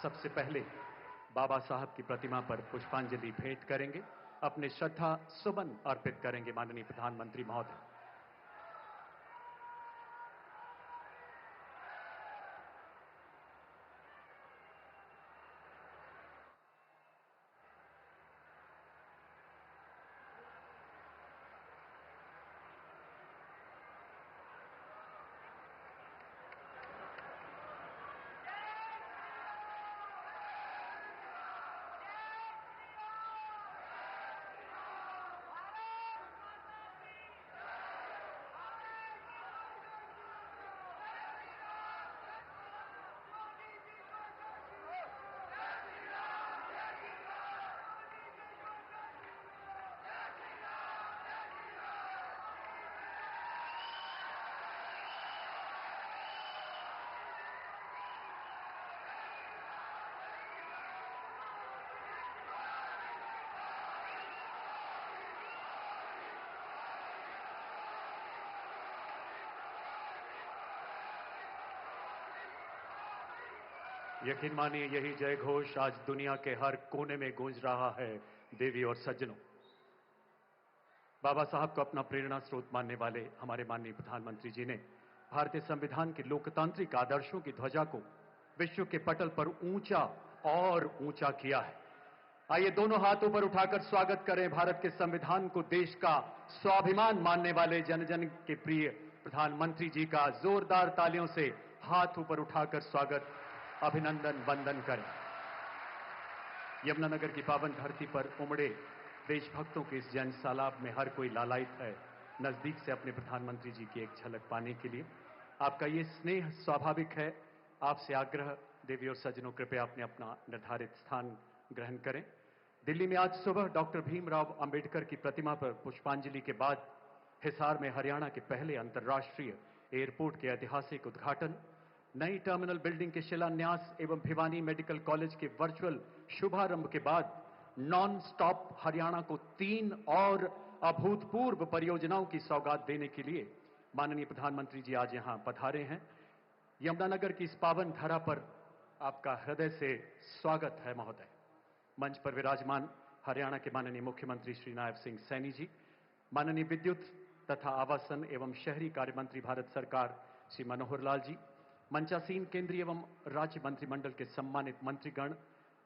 सबसे पहले बाबा साहब की प्रतिमा पर पुष्पांजलि भेंट करेंगे, अपने श्रद्धा सुमन अर्पित करेंगे माननीय प्रधानमंत्री महोदय। यकीन मानिए यही जय घोष आज दुनिया के हर कोने में गूंज रहा है। देवी और सज्जनों, बाबा साहब को अपना प्रेरणा स्रोत मानने वाले हमारे माननीय प्रधानमंत्री जी ने भारतीय संविधान के लोकतांत्रिक आदर्शों की ध्वजा को विश्व के पटल पर ऊंचा और ऊंचा किया है। आइए दोनों हाथ ऊपर उठाकर स्वागत करें भारत के संविधान को देश का स्वाभिमान मानने वाले जन जन के प्रिय प्रधानमंत्री जी का जोरदार तालियों से हाथ ऊपर उठाकर स्वागत, अभिनंदन वंदन करें। यमुनानगर की पावन धरती पर उमड़े देशभक्तों के इस जन सैलाब में हर कोई लालायित है नजदीक से अपने प्रधानमंत्री जी की एक झलक पाने के लिए। आपका ये स्नेह स्वाभाविक है। आपसे आग्रह, देवी और सज्जनों, कृपया अपने अपना निर्धारित स्थान ग्रहण करें। दिल्ली में आज सुबह डॉक्टर भीमराव अंबेडकर की प्रतिमा पर पुष्पांजलि के बाद हिसार में हरियाणा के पहले अंतर्राष्ट्रीय एयरपोर्ट के ऐतिहासिक उद्घाटन, नई टर्मिनल बिल्डिंग के शिलान्यास एवं भिवानी मेडिकल कॉलेज के वर्चुअल शुभारंभ के बाद नॉन स्टॉप हरियाणा को 3 और अभूतपूर्व परियोजनाओं की सौगात देने के लिए माननीय प्रधानमंत्री जी आज यहां पधारे हैं। यमुनानगर की इस पावन धरा पर आपका हृदय से स्वागत है महोदय। मंच पर विराजमान हरियाणा के माननीय मुख्यमंत्री श्री नायब सिंह सैनी जी, माननीय विद्युत तथा आवासन एवं शहरी कार्य मंत्री भारत सरकार श्री मनोहर लाल जी, मंचासीन केंद्रीय एवं राज्य मंत्रिमंडल के सम्मानित मंत्रीगण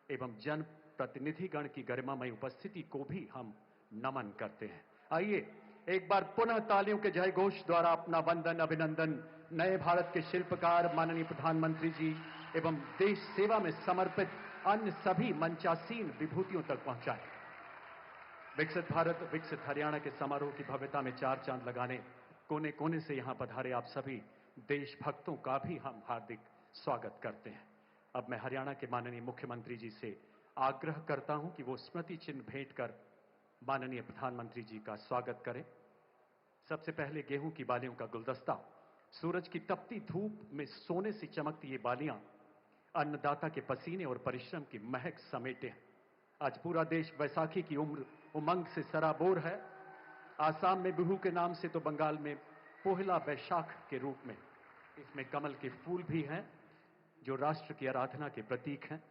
एवं जन प्रतिनिधिगण की गरिमामयी उपस्थिति को भी हम नमन करते हैं। आइए एक बार पुनः तालियों के जय घोष द्वारा अपना वंदन अभिनंदन नए भारत के शिल्पकार माननीय प्रधानमंत्री जी एवं देश सेवा में समर्पित अन्य सभी मंचासीन विभूतियों तक पहुंचाएं। विकसित भारत विकसित हरियाणा के समारोह की भव्यता में 4 चांद लगाने कोने कोने से यहां पधारे आप सभी देशभक्तों का भी हम हार्दिक स्वागत करते हैं। अब मैं हरियाणा के माननीय मुख्यमंत्री जी से आग्रह करता हूं कि वो स्मृति चिन्ह भेंट कर माननीय प्रधानमंत्री जी का स्वागत करें। सबसे पहले गेहूं की बालियों का गुलदस्ता, सूरज की तपती धूप में सोने से चमकती ये बालियां अन्नदाता के पसीने और परिश्रम की महक समेटे हैं। आज पूरा देश बैसाखी की उमंग से सराबोर है। आसाम में बिहू के नाम से तो बंगाल में पोहला बैशाख के रूप में इसमें कमल के फूल भी हैं जो राष्ट्र की आराधना के प्रतीक हैं।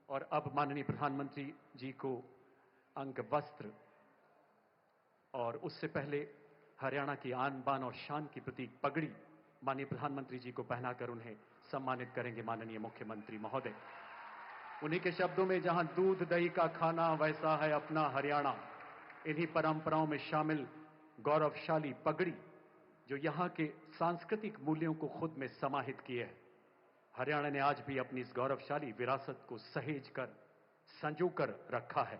और अब माननीय प्रधानमंत्री जी को अंग वस्त्र और उससे पहले हरियाणा की आन बान और शान की प्रतीक पगड़ी माननीय प्रधानमंत्री जी को पहनाकर उन्हें सम्मानित करेंगे माननीय मुख्यमंत्री महोदय। उन्हीं के शब्दों में, जहां दूध दही का खाना वैसा है अपना हरियाणा, इन्हीं परंपराओं में शामिल गौरवशाली पगड़ी जो यहां के सांस्कृतिक मूल्यों को खुद में समाहित किए है, हरियाणा ने आज भी अपनी इस गौरवशाली विरासत को सहेज कर संजो कर रखा है।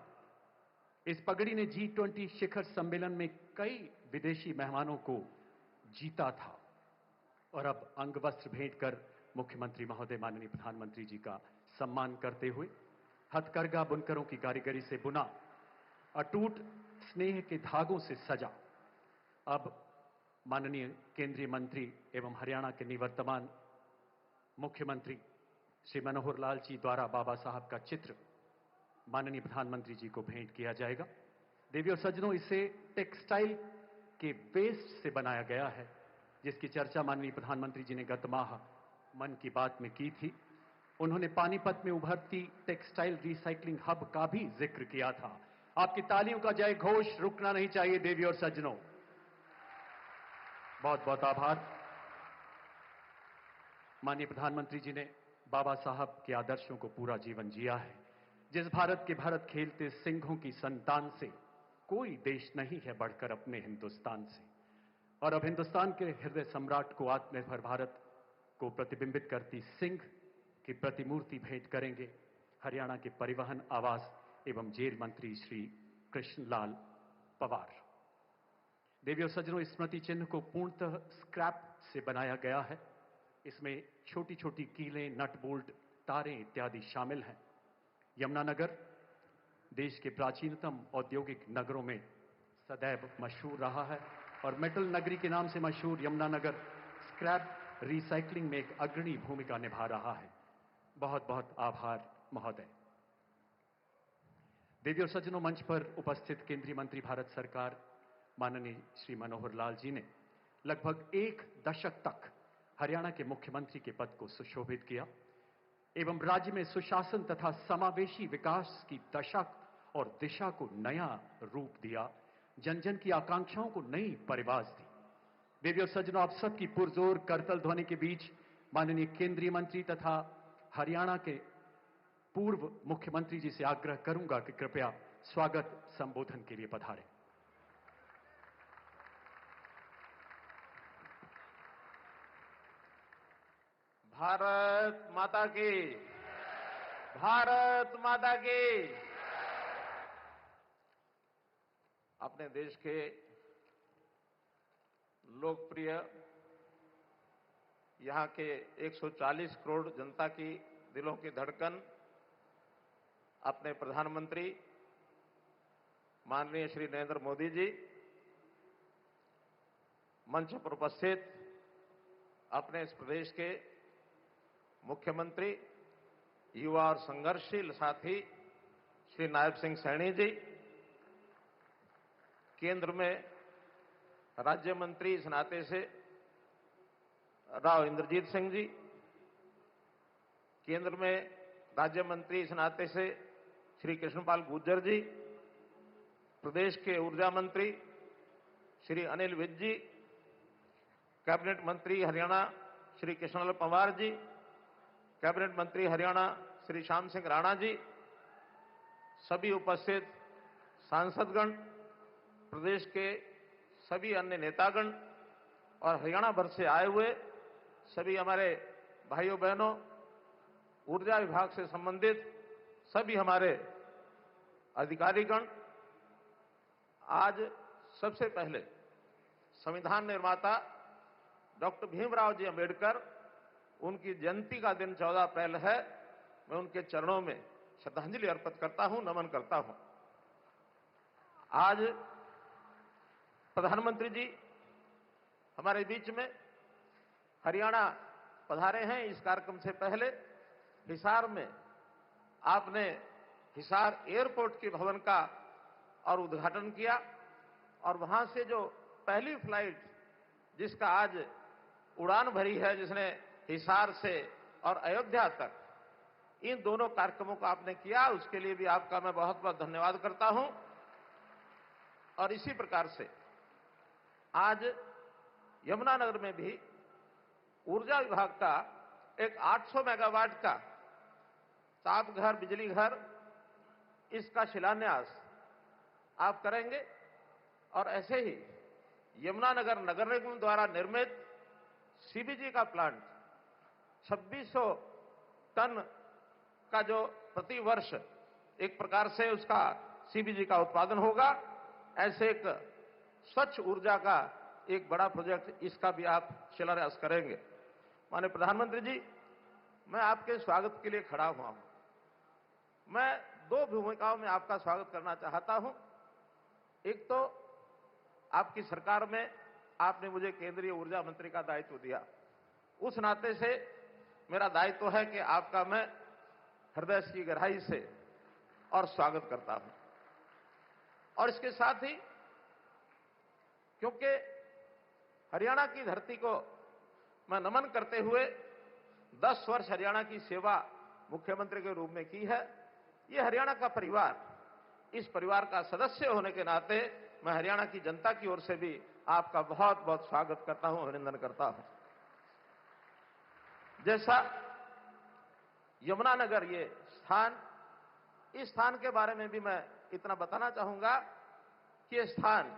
इस पगड़ी ने G20 शिखर सम्मेलन में कई विदेशी मेहमानों को जीता था और अब अंगवस्त्र भेंट कर मुख्यमंत्री महोदय माननीय प्रधानमंत्री जी का सम्मान करते हुए हथकरघा बुनकरों की कारीगरी से बुना अटूट स्नेह के धागों से सजा अब माननीय केंद्रीय मंत्री एवं हरियाणा के निवर्तमान मुख्यमंत्री श्री मनोहर लाल जी द्वारा बाबा साहब का चित्र माननीय प्रधानमंत्री जी को भेंट किया जाएगा। देवी और सज्जनों, इसे टेक्सटाइल के वेस्ट से बनाया गया है जिसकी चर्चा माननीय प्रधानमंत्री जी ने गत माह मन की बात में की थी। उन्होंने पानीपत में उभरती टेक्सटाइल रिसाइकलिंग हब का भी जिक्र किया था। आपकी तालियों का जय घोष रुकना नहीं चाहिए देवी और सज्जनों। बहुत बहुत आभार। माननीय प्रधानमंत्री जी ने बाबा साहब के आदर्शों को पूरा जीवन जिया है। जिस भारत के भरत खेलते सिंहों की संतान से कोई देश नहीं है बढ़कर अपने हिंदुस्तान से। और अब हिंदुस्तान के हृदय सम्राट को आत्मनिर्भर भारत को प्रतिबिंबित करती सिंह की प्रतिमूर्ति भेंट करेंगे हरियाणा के परिवहन, आवास एवं जेल मंत्री श्री कृष्णलाल पंवार। देवी और सज्जनों, इस स्मृति चिन्ह को पूर्णतः स्क्रैप से बनाया गया है। इसमें छोटी छोटी कीलें, नट बोल्ट, तारें इत्यादि शामिल हैं। यमुनानगर देश के प्राचीनतम औद्योगिक नगरों में सदैव मशहूर रहा है और मेटल नगरी के नाम से मशहूर यमुनानगर स्क्रैप रिसाइकलिंग में एक अग्रणी भूमिका निभा रहा है। बहुत बहुत आभार महोदय। देवी और सज्जनों, मंच पर उपस्थित केंद्रीय मंत्री भारत सरकार माननीय श्री मनोहर लाल जी ने लगभग एक दशक तक हरियाणा के मुख्यमंत्री के पद को सुशोभित किया एवं राज्य में सुशासन तथा समावेशी विकास की दशा और दिशा को नया रूप दिया, जन जन की आकांक्षाओं को नई परिवाज दी। देवी और सज्जनों, आप सबकी पुरजोर करतल ध्वनि के बीच माननीय केंद्रीय मंत्री तथा हरियाणा के पूर्व मुख्यमंत्री जी से आग्रह करूंगा कि कृपया स्वागत संबोधन के लिए पधारें। भारत माता की, भारत माता की। अपने देश के लोकप्रिय यहां के 140 करोड़ जनता की दिलों की धड़कन अपने प्रधानमंत्री माननीय श्री नरेंद्र मोदी जी, मंच पर उपस्थित अपने इस प्रदेश के मुख्यमंत्री, युवा और संघर्षशील साथी श्री नायब सिंह सैनी जी, केंद्र में राज्य मंत्री इस नाते से राव इंद्रजीत सिंह जी, केंद्र में राज्य मंत्री इस नाते से श्री कृष्णपाल गुर्जर जी, प्रदेश के ऊर्जा मंत्री श्री अनिल विज जी, कैबिनेट मंत्री हरियाणा श्री कृष्णलाल पंवार जी, कैबिनेट मंत्री हरियाणा श्री श्याम सिंह राणा जी, सभी उपस्थित सांसदगण, प्रदेश के सभी अन्य नेतागण और हरियाणा भर से आए हुए सभी हमारे भाइयों बहनों, ऊर्जा विभाग से संबंधित सभी हमारे अधिकारीगण, आज सबसे पहले संविधान निर्माता डॉक्टर भीमराव जी अंबेडकर, उनकी जयंती का दिन 14 अप्रैल है। मैं उनके चरणों में श्रद्धांजलि अर्पित करता हूं, नमन करता हूं। आज प्रधानमंत्री जी हमारे बीच में हरियाणा पधारे हैं। इस कार्यक्रम से पहले हिसार में आपने हिसार एयरपोर्ट के भवन का और उद्घाटन किया और वहां से जो पहली फ्लाइट जिसका आज उड़ान भरी है, जिसने हिसार से और अयोध्या तक, इन दोनों कार्यक्रमों को आपने किया, उसके लिए भी आपका मैं बहुत बहुत धन्यवाद करता हूं। और इसी प्रकार से आज यमुनानगर में भी ऊर्जा विभाग का एक 800 मेगावाट का ताप घर, बिजली घर, इसका शिलान्यास आप करेंगे। और ऐसे ही यमुनानगर नगर निगम द्वारा निर्मित सीबीजी का प्लांट 2600 टन का जो प्रति वर्ष एक प्रकार से उसका सीबीजी का उत्पादन होगा, ऐसे एक स्वच्छ ऊर्जा का एक बड़ा प्रोजेक्ट, इसका भी आप शिलान्यास करेंगे। माननीय प्रधानमंत्री जी, मैं आपके स्वागत के लिए खड़ा हुआ हूं। मैं दो भूमिकाओं में आपका स्वागत करना चाहता हूं। एक तो आपकी सरकार में आपने मुझे केंद्रीय ऊर्जा मंत्री का दायित्व दिया, उस नाते से मेरा दायित्व है कि आपका मैं हृदय की गहराई से और स्वागत करता हूं। और इसके साथ ही क्योंकि हरियाणा की धरती को मैं नमन करते हुए 10 वर्ष हरियाणा की सेवा मुख्यमंत्री के रूप में की है। ये हरियाणा का परिवार, इस परिवार का सदस्य होने के नाते मैं हरियाणा की जनता की ओर से भी आपका बहुत बहुत स्वागत करता हूं, अभिनंदन करता हूं। जैसा यमुनानगर ये स्थान, इस स्थान के बारे में भी मैं इतना बताना चाहूंगा कि ये स्थान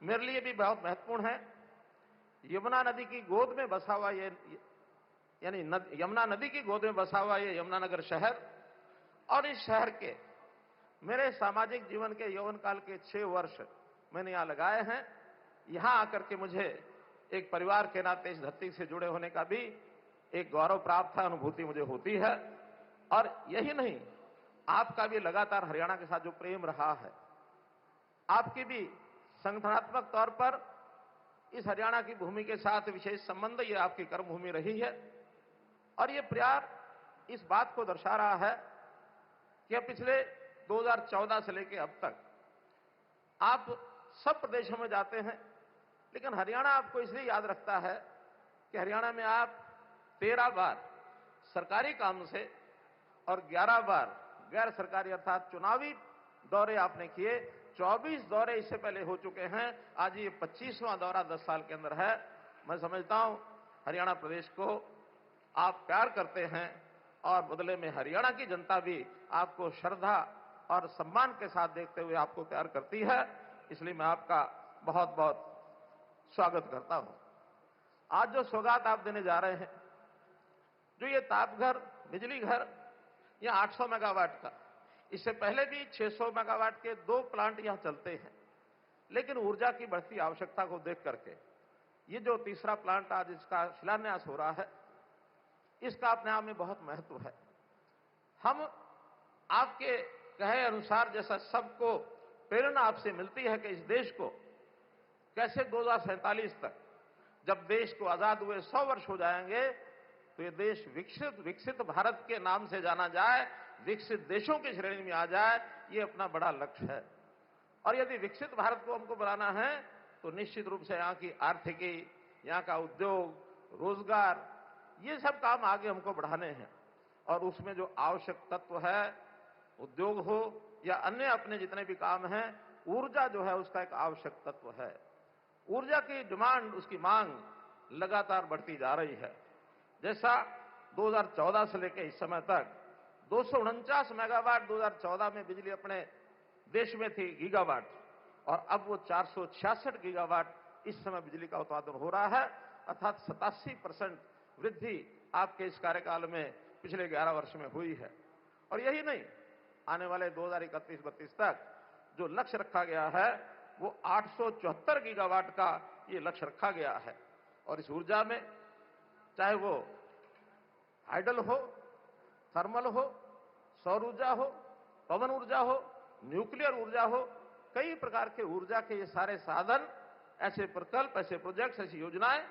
मेरे लिए भी बहुत महत्वपूर्ण है। यमुना नदी की गोद में बसा हुआ ये, यानी यमुना नदी की गोद में बसा हुआ ये यमुनानगर शहर, और इस शहर के मेरे सामाजिक जीवन के यौवन काल के 6 वर्ष मैंने यहां लगाए हैं। यहां आकर के मुझे एक परिवार के नाते इस धरती से जुड़े होने का भी एक गौरव प्राप्त है, अनुभूति मुझे होती है। और यही नहीं, आपका भी लगातार हरियाणा के साथ जो प्रेम रहा है, आपकी भी संगठनात्मक तौर पर इस हरियाणा की भूमि के साथ विशेष संबंध, ये आपकी कर्मभूमि रही है। और ये प्यार इस बात को दर्शा रहा है कि पिछले 2014 से लेकर अब तक आप सब प्रदेशों में जाते हैं, लेकिन हरियाणा आपको इसलिए याद रखता है कि हरियाणा में आप 13 बार सरकारी काम से और 11 बार गैर सरकारी अर्थात चुनावी दौरे आपने किए। 24 दौरे इससे पहले हो चुके हैं। आज ये 25वां दौरा 10 साल के अंदर है। मैं समझता हूं हरियाणा प्रदेश को आप प्यार करते हैं और बदले में हरियाणा की जनता भी आपको श्रद्धा और सम्मान के साथ देखते हुए आपको प्यार करती है। इसलिए मैं आपका बहुत बहुत स्वागत करता हूं। आज जो सौगात आप देने जा रहे हैं, जो ये तापघर बिजली घर, ये 800 मेगावाट का, इससे पहले भी 600 मेगावाट के 2 प्लांट यहां चलते हैं। लेकिन ऊर्जा की बढ़ती आवश्यकता को देख करके ये जो तीसरा प्लांट आज इसका शिलान्यास हो रहा है, इसका अपने आप में बहुत महत्व है। हम आपके कहे अनुसार, जैसा सबको प्रेरणा आपसे मिलती है कि इस देश को कैसे 2047 तक, जब देश को आजाद हुए 100 वर्ष हो जाएंगे, तो ये देश विकसित भारत के नाम से जाना जाए, विकसित देशों की श्रेणी में आ जाए, ये अपना बड़ा लक्ष्य है। और यदि विकसित भारत को हमको बनाना है, तो निश्चित रूप से यहाँ की आर्थिकी, यहाँ का उद्योग, रोजगार, ये सब काम आगे हमको बढ़ाने हैं। और उसमें जो आवश्यक तत्व है, उद्योग हो या अन्य अपने जितने भी काम हैं, ऊर्जा जो है उसका एक आवश्यक तत्व है। ऊर्जा की डिमांड, उसकी मांग लगातार बढ़ती जा रही है। जैसा 2014 से लेकर इस समय तक 249 मेगावाट 2014 में बिजली अपने देश में थी गीगावाट, और अब वो 466 गीगावाट इस समय बिजली का उत्पादन हो रहा है, अर्थात 87% वृद्धि आपके इस कार्यकाल में पिछले 11 वर्ष में हुई है। और यही नहीं, आने वाले 2031-32 तक जो लक्ष्य रखा गया है वो 874 गीगावाट का ये लक्ष्य रखा गया है। और इस ऊर्जा में चाहे वो हाइडल हो, थर्मल हो, सौर ऊर्जा हो, पवन ऊर्जा हो, न्यूक्लियर ऊर्जा हो, कई प्रकार के ऊर्जा के ये सारे साधन, ऐसे प्रकल्प, ऐसे प्रोजेक्ट्स, ऐसी योजनाएं,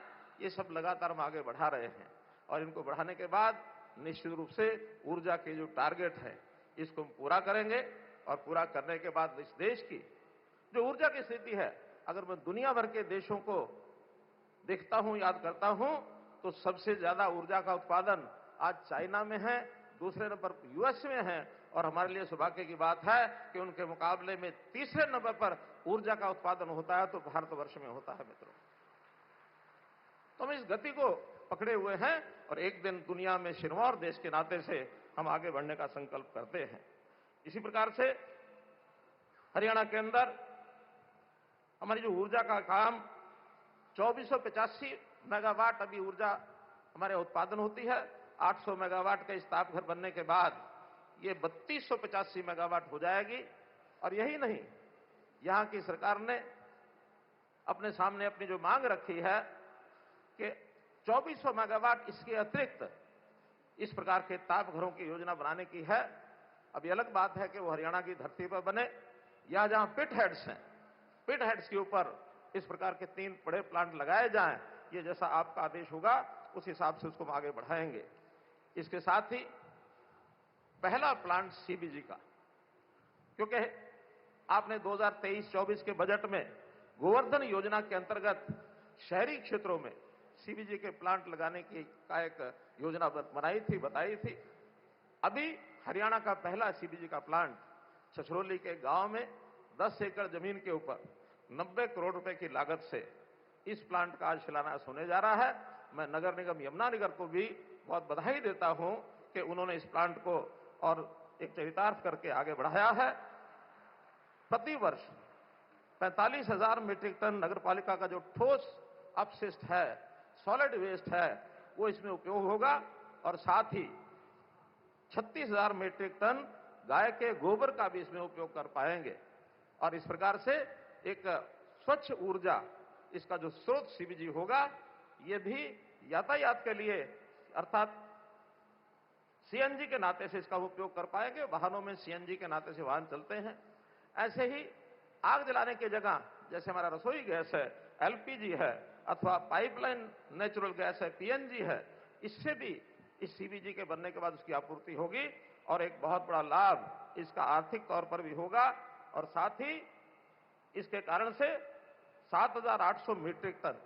ये सब लगातार हम आगे बढ़ा रहे हैं। और इनको बढ़ाने के बाद निश्चित रूप से ऊर्जा के जो टारगेट है, इसको हम पूरा करेंगे। और पूरा करने के बाद इस देश की जो ऊर्जा की स्थिति है, अगर मैं दुनिया भर के देशों को देखता हूं, याद करता हूं, तो सबसे ज्यादा ऊर्जा का उत्पादन आज चाइना में है, दूसरे नंबर पर यूएस में है, और हमारे लिए सौभाग्य की बात है कि उनके मुकाबले में तीसरे नंबर पर ऊर्जा का उत्पादन होता है तो भारतवर्ष में होता है। मित्रों, तो हम इस गति को पकड़े हुए हैं और एक दिन दुनिया में सिरमौर देश के नाते से हम आगे बढ़ने का संकल्प करते हैं। इसी प्रकार से हरियाणा के अंदर हमारी जो ऊर्जा का काम 2485 मेगावाट अभी ऊर्जा हमारे उत्पादन होती है। 800 मेगावाट का इस तापघर बनने के बाद ये 3285 मेगावाट हो जाएगी। और यही नहीं, यहां की सरकार ने अपने सामने अपनी जो मांग रखी है कि 2400 मेगावाट इसके अतिरिक्त इस प्रकार के तापघरों की योजना बनाने की है। अब ये अलग बात है कि वो हरियाणा की धरती पर बने या जहां पिट हेड्स हैं, पिट हेड्स के ऊपर इस प्रकार के 3 बड़े प्लांट लगाए जाएं। ये जैसा आपका आदेश होगा उस हिसाब से उसको हम आगे बढ़ाएंगे। इसके साथ ही पहला प्लांट सीबीजी का, क्योंकि आपने 2023-24 के बजट में गोवर्धन योजना के अंतर्गत शहरी क्षेत्रों में सीबीजी के प्लांट लगाने की का एक योजना बनाई थी, बताई थी। अभी हरियाणा का पहला सीबीजी का प्लांट छछरौली के गांव में 10 एकड़ जमीन के ऊपर 90 करोड़ रुपए की लागत से इस प्लांट का आज शिलान्यास होने जा रहा है। मैं नगर निगम यमुनानगर को भी बहुत बधाई देता हूं कि उन्होंने इस प्लांट को और एक चरितार्थ करके आगे बढ़ाया है। प्रति वर्ष 45,000 मीट्रिक टन नगरपालिका का जो ठोस अपशिष्ट है, सॉलिड वेस्ट है, वो इसमें उपयोग होगा और साथ ही 36,000 मीट्रिक टन गाय के गोबर का भी इसमें उपयोग कर पाएंगे और इस प्रकार से एक स्वच्छ ऊर्जा इसका जो स्रोत सीबीजी होगा, ये भी यातायात के लिए अर्थात सीएनजी के नाते से इसका उपयोग कर पाएंगे। वाहनों में सीएनजी के नाते से वाहन चलते हैं। ऐसे ही आग जलाने की जगह जैसे हमारा रसोई गैस है, एलपीजी है अथवा पाइपलाइन नेचुरल गैस है, पीएनजी है, इससे भी इस सीबीजी के बनने के बाद उसकी आपूर्ति होगी और एक बहुत बड़ा लाभ इसका आर्थिक तौर पर भी होगा और साथ ही इसके कारण से 7,800 मीट्रिक टन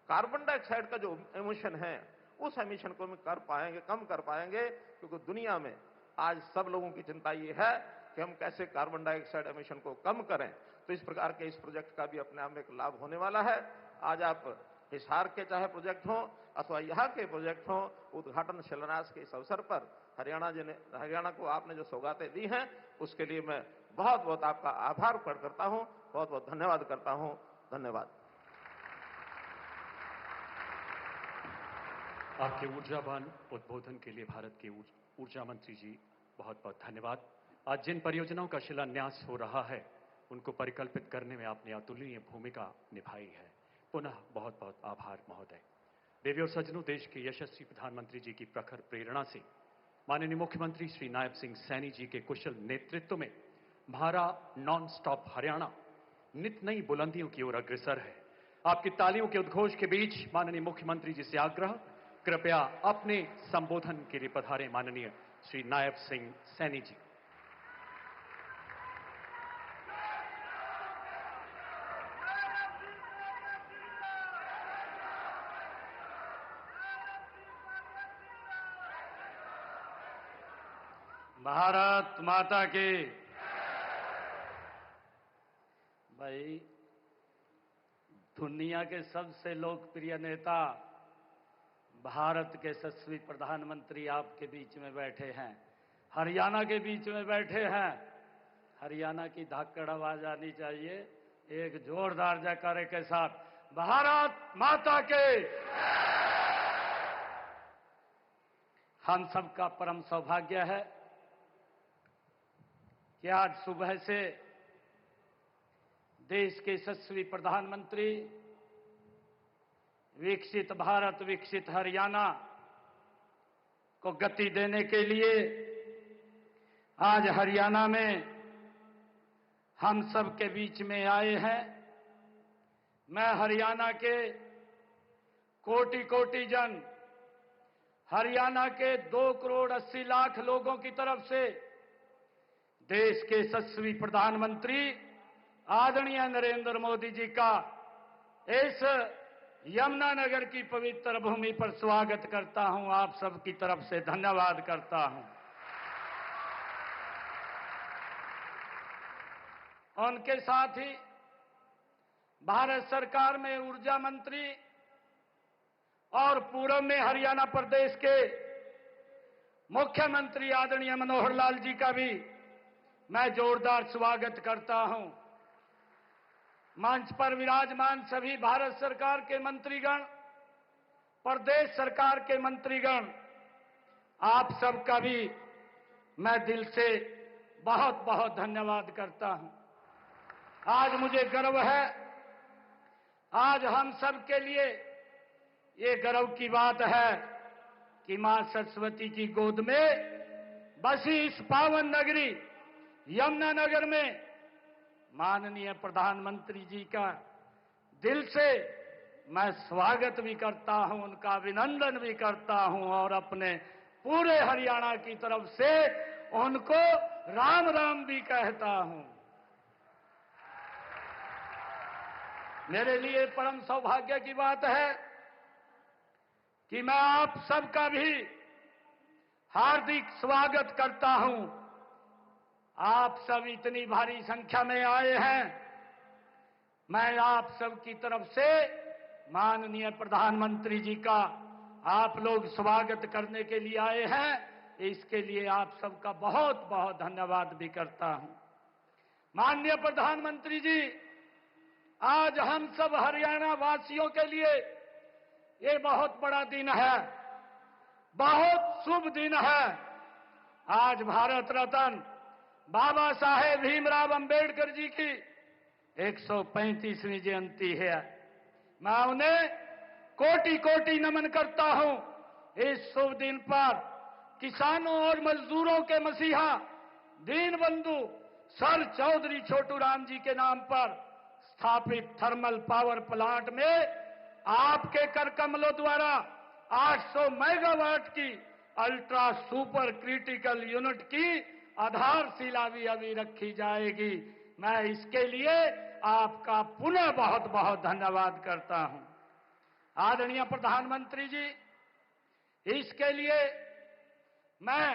कार्बन डाइऑक्साइड का जो एमिशन है, उस एमिशन को हम कम कर पाएंगे क्योंकि दुनिया में आज सब लोगों की चिंता ये है कि हम कैसे कार्बन डाइऑक्साइड एमिशन को कम करें। तो इस प्रकार के इस प्रोजेक्ट का भी अपने आप में एक लाभ होने वाला है। आज आप हिसार के चाहे प्रोजेक्ट हों अथवा यहाँ के प्रोजेक्ट हों, उद्घाटन शिलान्यास के इस अवसर पर हरियाणा को आपने जो सौगातें दी हैं, उसके लिए मैं बहुत बहुत आपका आभार प्रकट करता हूं, बहुत बहुत धन्यवाद करता हूं। धन्यवाद। आपके ऊर्जावान उद्बोधन के लिए भारत के ऊर्जा मंत्री जी बहुत बहुत धन्यवाद। आज जिन परियोजनाओं का शिलान्यास हो रहा है, उनको परिकल्पित करने में आपने अतुलनीय भूमिका निभाई है। पुनः बहुत बहुत आभार महोदय। देवी और सज्जनों, देश के यशस्वी प्रधानमंत्री जी की प्रखर प्रेरणा से माननीय मुख्यमंत्री श्री नायब सिंह सैनी जी के कुशल नेतृत्व में हमारा नॉन स्टॉप हरियाणा नित नई बुलंदियों की ओर अग्रसर है। आपकी तालियों के उद्घोष के बीच माननीय मुख्यमंत्री जी से आग्रह, कृपया अपने संबोधन के लिए पधारें माननीय श्री नायब सिंह सैनी जी। भारत माता की। भाई, दुनिया के सबसे लोकप्रिय नेता भारत के यशस्वी प्रधानमंत्री आपके बीच में बैठे हैं, हरियाणा के बीच में बैठे हैं। हरियाणा की धाकड़ आवाज आनी चाहिए एक जोरदार जयकारे के साथ, भारत माता के। हम सबका परम सौभाग्य है कि आज सुबह से देश के यशस्वी प्रधानमंत्री विकसित भारत, विकसित हरियाणा को गति देने के लिए आज हरियाणा में हम सब के बीच में आए हैं। मैं हरियाणा के कोटि कोटि जन, हरियाणा के 2 करोड़ 80 लाख लोगों की तरफ से देश के यशस्वी प्रधानमंत्री आदरणीय नरेंद्र मोदी जी का इस यमुनानगर की पवित्र भूमि पर स्वागत करता हूं। आप सबकी तरफ से धन्यवाद करता हूं। उनके साथ ही भारत सरकार में ऊर्जा मंत्री और पूर्व में हरियाणा प्रदेश के मुख्यमंत्री आदरणीय मनोहर लाल जी का भी मैं जोरदार स्वागत करता हूं। मंच पर विराजमान सभी भारत सरकार के मंत्रीगण, प्रदेश सरकार के मंत्रीगण, आप सबका भी मैं दिल से बहुत बहुत धन्यवाद करता हूं। आज मुझे गर्व है, आज हम सब के लिए ये गर्व की बात है कि मां सरस्वती की गोद में बसी इस पावन नगरी यमुनानगर में माननीय प्रधानमंत्री जी का दिल से मैं स्वागत भी करता हूं, उनका अभिनंदन भी करता हूं और अपने पूरे हरियाणा की तरफ से उनको राम राम भी कहता हूं। मेरे लिए परम सौभाग्य की बात है कि मैं आप सबका भी हार्दिक स्वागत करता हूं। आप सब इतनी भारी संख्या में आए हैं। मैं आप सब की तरफ से माननीय प्रधानमंत्री जी का आप लोग स्वागत करने के लिए आए हैं, इसके लिए आप सबका बहुत बहुत धन्यवाद भी करता हूं। माननीय प्रधानमंत्री जी, आज हम सब हरियाणा वासियों के लिए ये बहुत बड़ा दिन है, बहुत शुभ दिन है। आज भारत रत्न बाबा साहेब भीमराव अंबेडकर जी की 135वीं जयंती है। मैं उन्हें कोटि कोटि नमन करता हूं। इस शुभ दिन पर किसानों और मजदूरों के मसीहा दीनबंधु सर चौधरी छोटू राम जी के नाम पर स्थापित थर्मल पावर प्लांट में आपके कर कमलों द्वारा 800 मेगावाट की अल्ट्रा सुपर क्रिटिकल यूनिट की आधारशिला भी अभी रखी जाएगी। मैं इसके लिए आपका पुनः बहुत बहुत धन्यवाद करता हूं। आदरणीय प्रधानमंत्री जी, इसके लिए मैं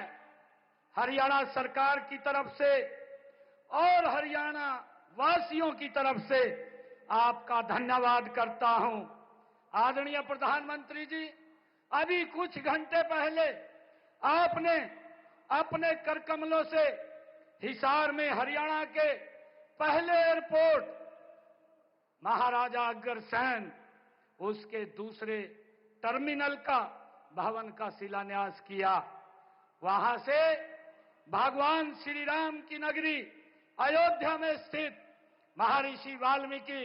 हरियाणा सरकार की तरफ से और हरियाणा वासियों की तरफ से आपका धन्यवाद करता हूं। आदरणीय प्रधानमंत्री जी, अभी कुछ घंटे पहले आपने अपने कर कमलों से हिसार में हरियाणा के पहले एयरपोर्ट महाराजा अग्रसेन उसके दूसरे टर्मिनल का भवन का शिलान्यास किया। वहां से भगवान श्री राम की नगरी अयोध्या में स्थित महर्षि वाल्मीकि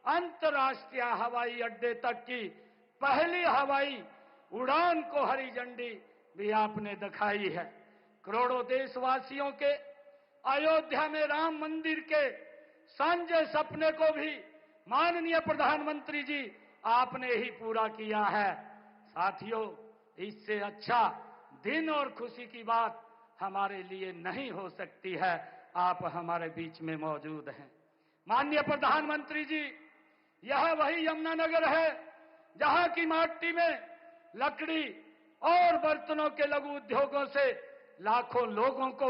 अंतर्राष्ट्रीय हवाई अड्डे तक की पहली हवाई उड़ान को हरी झंडी भी आपने दिखाई है। करोड़ों देशवासियों के अयोध्या में राम मंदिर के सांझे सपने को भी माननीय प्रधानमंत्री जी आपने ही पूरा किया है। साथियों, इससे अच्छा दिन और खुशी की बात हमारे लिए नहीं हो सकती है। आप हमारे बीच में मौजूद हैं। माननीय प्रधानमंत्री जी, यह वही यमुनानगर है जहां की माटी में लकड़ी और बर्तनों के लघु उद्योगों से लाखों लोगों को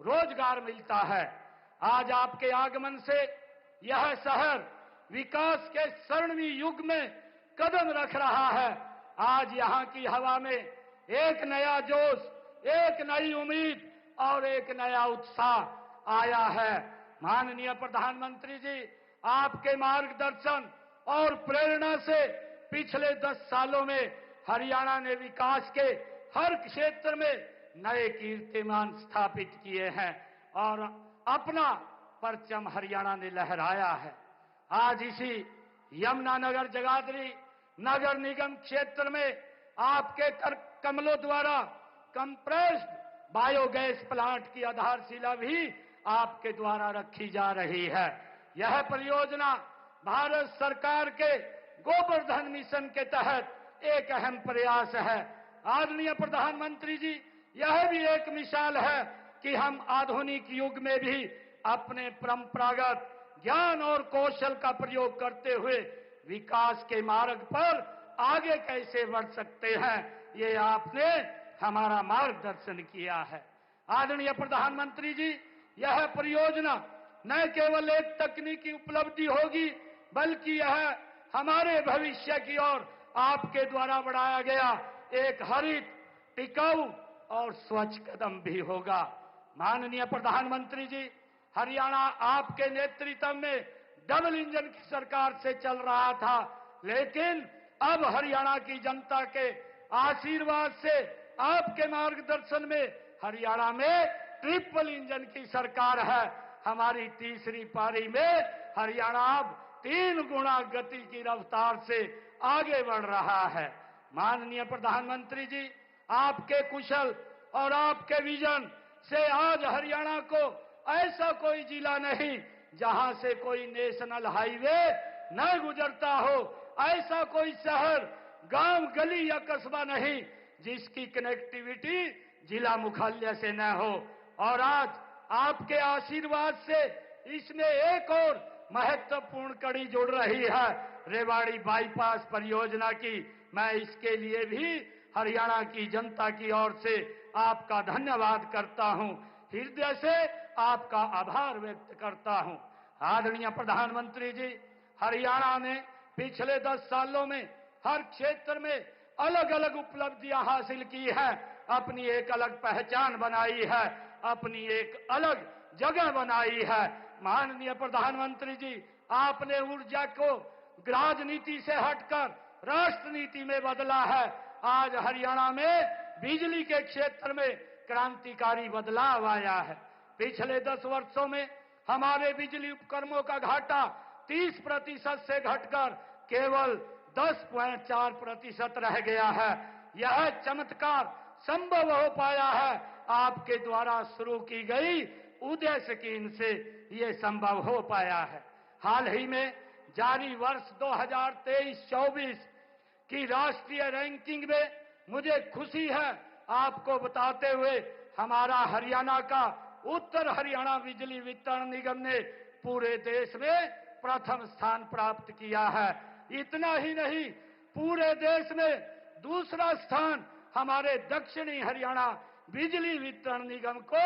रोजगार मिलता है। आज आपके आगमन से यह शहर विकास के स्वर्णिम युग में कदम रख रहा है। आज यहां की हवा में एक नया जोश, एक नई उम्मीद और एक नया उत्साह आया है। माननीय प्रधानमंत्री जी, आपके मार्गदर्शन और प्रेरणा से पिछले 10 सालों में हरियाणा ने विकास के हर क्षेत्र में नए कीर्तिमान स्थापित किए हैं और अपना परचम हरियाणा ने लहराया है। आज इसी यमुनानगर जगाधरी नगर निगम क्षेत्र में आपके कर कमलों द्वारा कंप्रेस्ड बायोगैस प्लांट की आधारशिला भी आपके द्वारा रखी जा रही है। यह परियोजना भारत सरकार के गोवर्धन मिशन के तहत एक अहम प्रयास है। आदरणीय प्रधानमंत्री जी, यह भी एक मिसाल है कि हम आधुनिक युग में भी अपने परंपरागत ज्ञान और कौशल का प्रयोग करते हुए विकास के मार्ग पर आगे कैसे बढ़ सकते हैं, ये आपने हमारा मार्गदर्शन किया है। आदरणीय प्रधानमंत्री जी, यह परियोजना न केवल एक तकनीकी उपलब्धि होगी बल्कि यह हमारे भविष्य की ओर आपके द्वारा बढ़ाया गया एक हरित, टिकाऊ और स्वच्छ कदम भी होगा। माननीय प्रधानमंत्री जी, हरियाणा आपके नेतृत्व में डबल इंजन की सरकार से चल रहा था, लेकिन अब हरियाणा की जनता के आशीर्वाद से आपके मार्गदर्शन में हरियाणा में ट्रिपल इंजन की सरकार है। हमारी तीसरी पारी में हरियाणा अब 3 गुना गति की रफ्तार से आगे बढ़ रहा है। माननीय प्रधानमंत्री जी, आपके कुशल और आपके विजन से आज हरियाणा को ऐसा कोई जिला नहीं जहां से कोई नेशनल हाईवे न गुजरता हो, ऐसा कोई शहर, गांव, गली या कस्बा नहीं जिसकी कनेक्टिविटी जिला मुख्यालय से न हो। और आज आपके आशीर्वाद से इसमें एक और महत्वपूर्ण कड़ी जुड़ रही है, रेवाड़ी बाईपास परियोजना की। मैं इसके लिए भी हरियाणा की जनता की ओर से आपका धन्यवाद करता हूं, हृदय से आपका आभार व्यक्त करता हूं। आदरणीय प्रधानमंत्री जी, हरियाणा ने पिछले 10 सालों में हर क्षेत्र में अलग अलग उपलब्धियां हासिल की है, अपनी एक अलग पहचान बनाई है, अपनी एक अलग जगह बनाई है। माननीय प्रधानमंत्री जी, आपने ऊर्जा को राजनीति से हटकर राष्ट्र नीति में बदला है। आज हरियाणा में बिजली के क्षेत्र में क्रांतिकारी बदलाव आया है। पिछले 10 वर्षों में हमारे बिजली उपकरणों का घाटा 30% से घटकर केवल 10.4% रह गया है। यह चमत्कार संभव हो पाया है आपके द्वारा शुरू की गई उदय स्कीम से ये संभव हो पाया है। हाल ही में जारी वर्ष 2023-24 की राष्ट्रीय रैंकिंग में मुझे खुशी है आपको बताते हुए, हमारा हरियाणा का उत्तर हरियाणा बिजली वितरण निगम ने पूरे देश में प्रथम स्थान प्राप्त किया है। इतना ही नहीं, पूरे देश में दूसरा स्थान हमारे दक्षिणी हरियाणा बिजली वितरण निगम को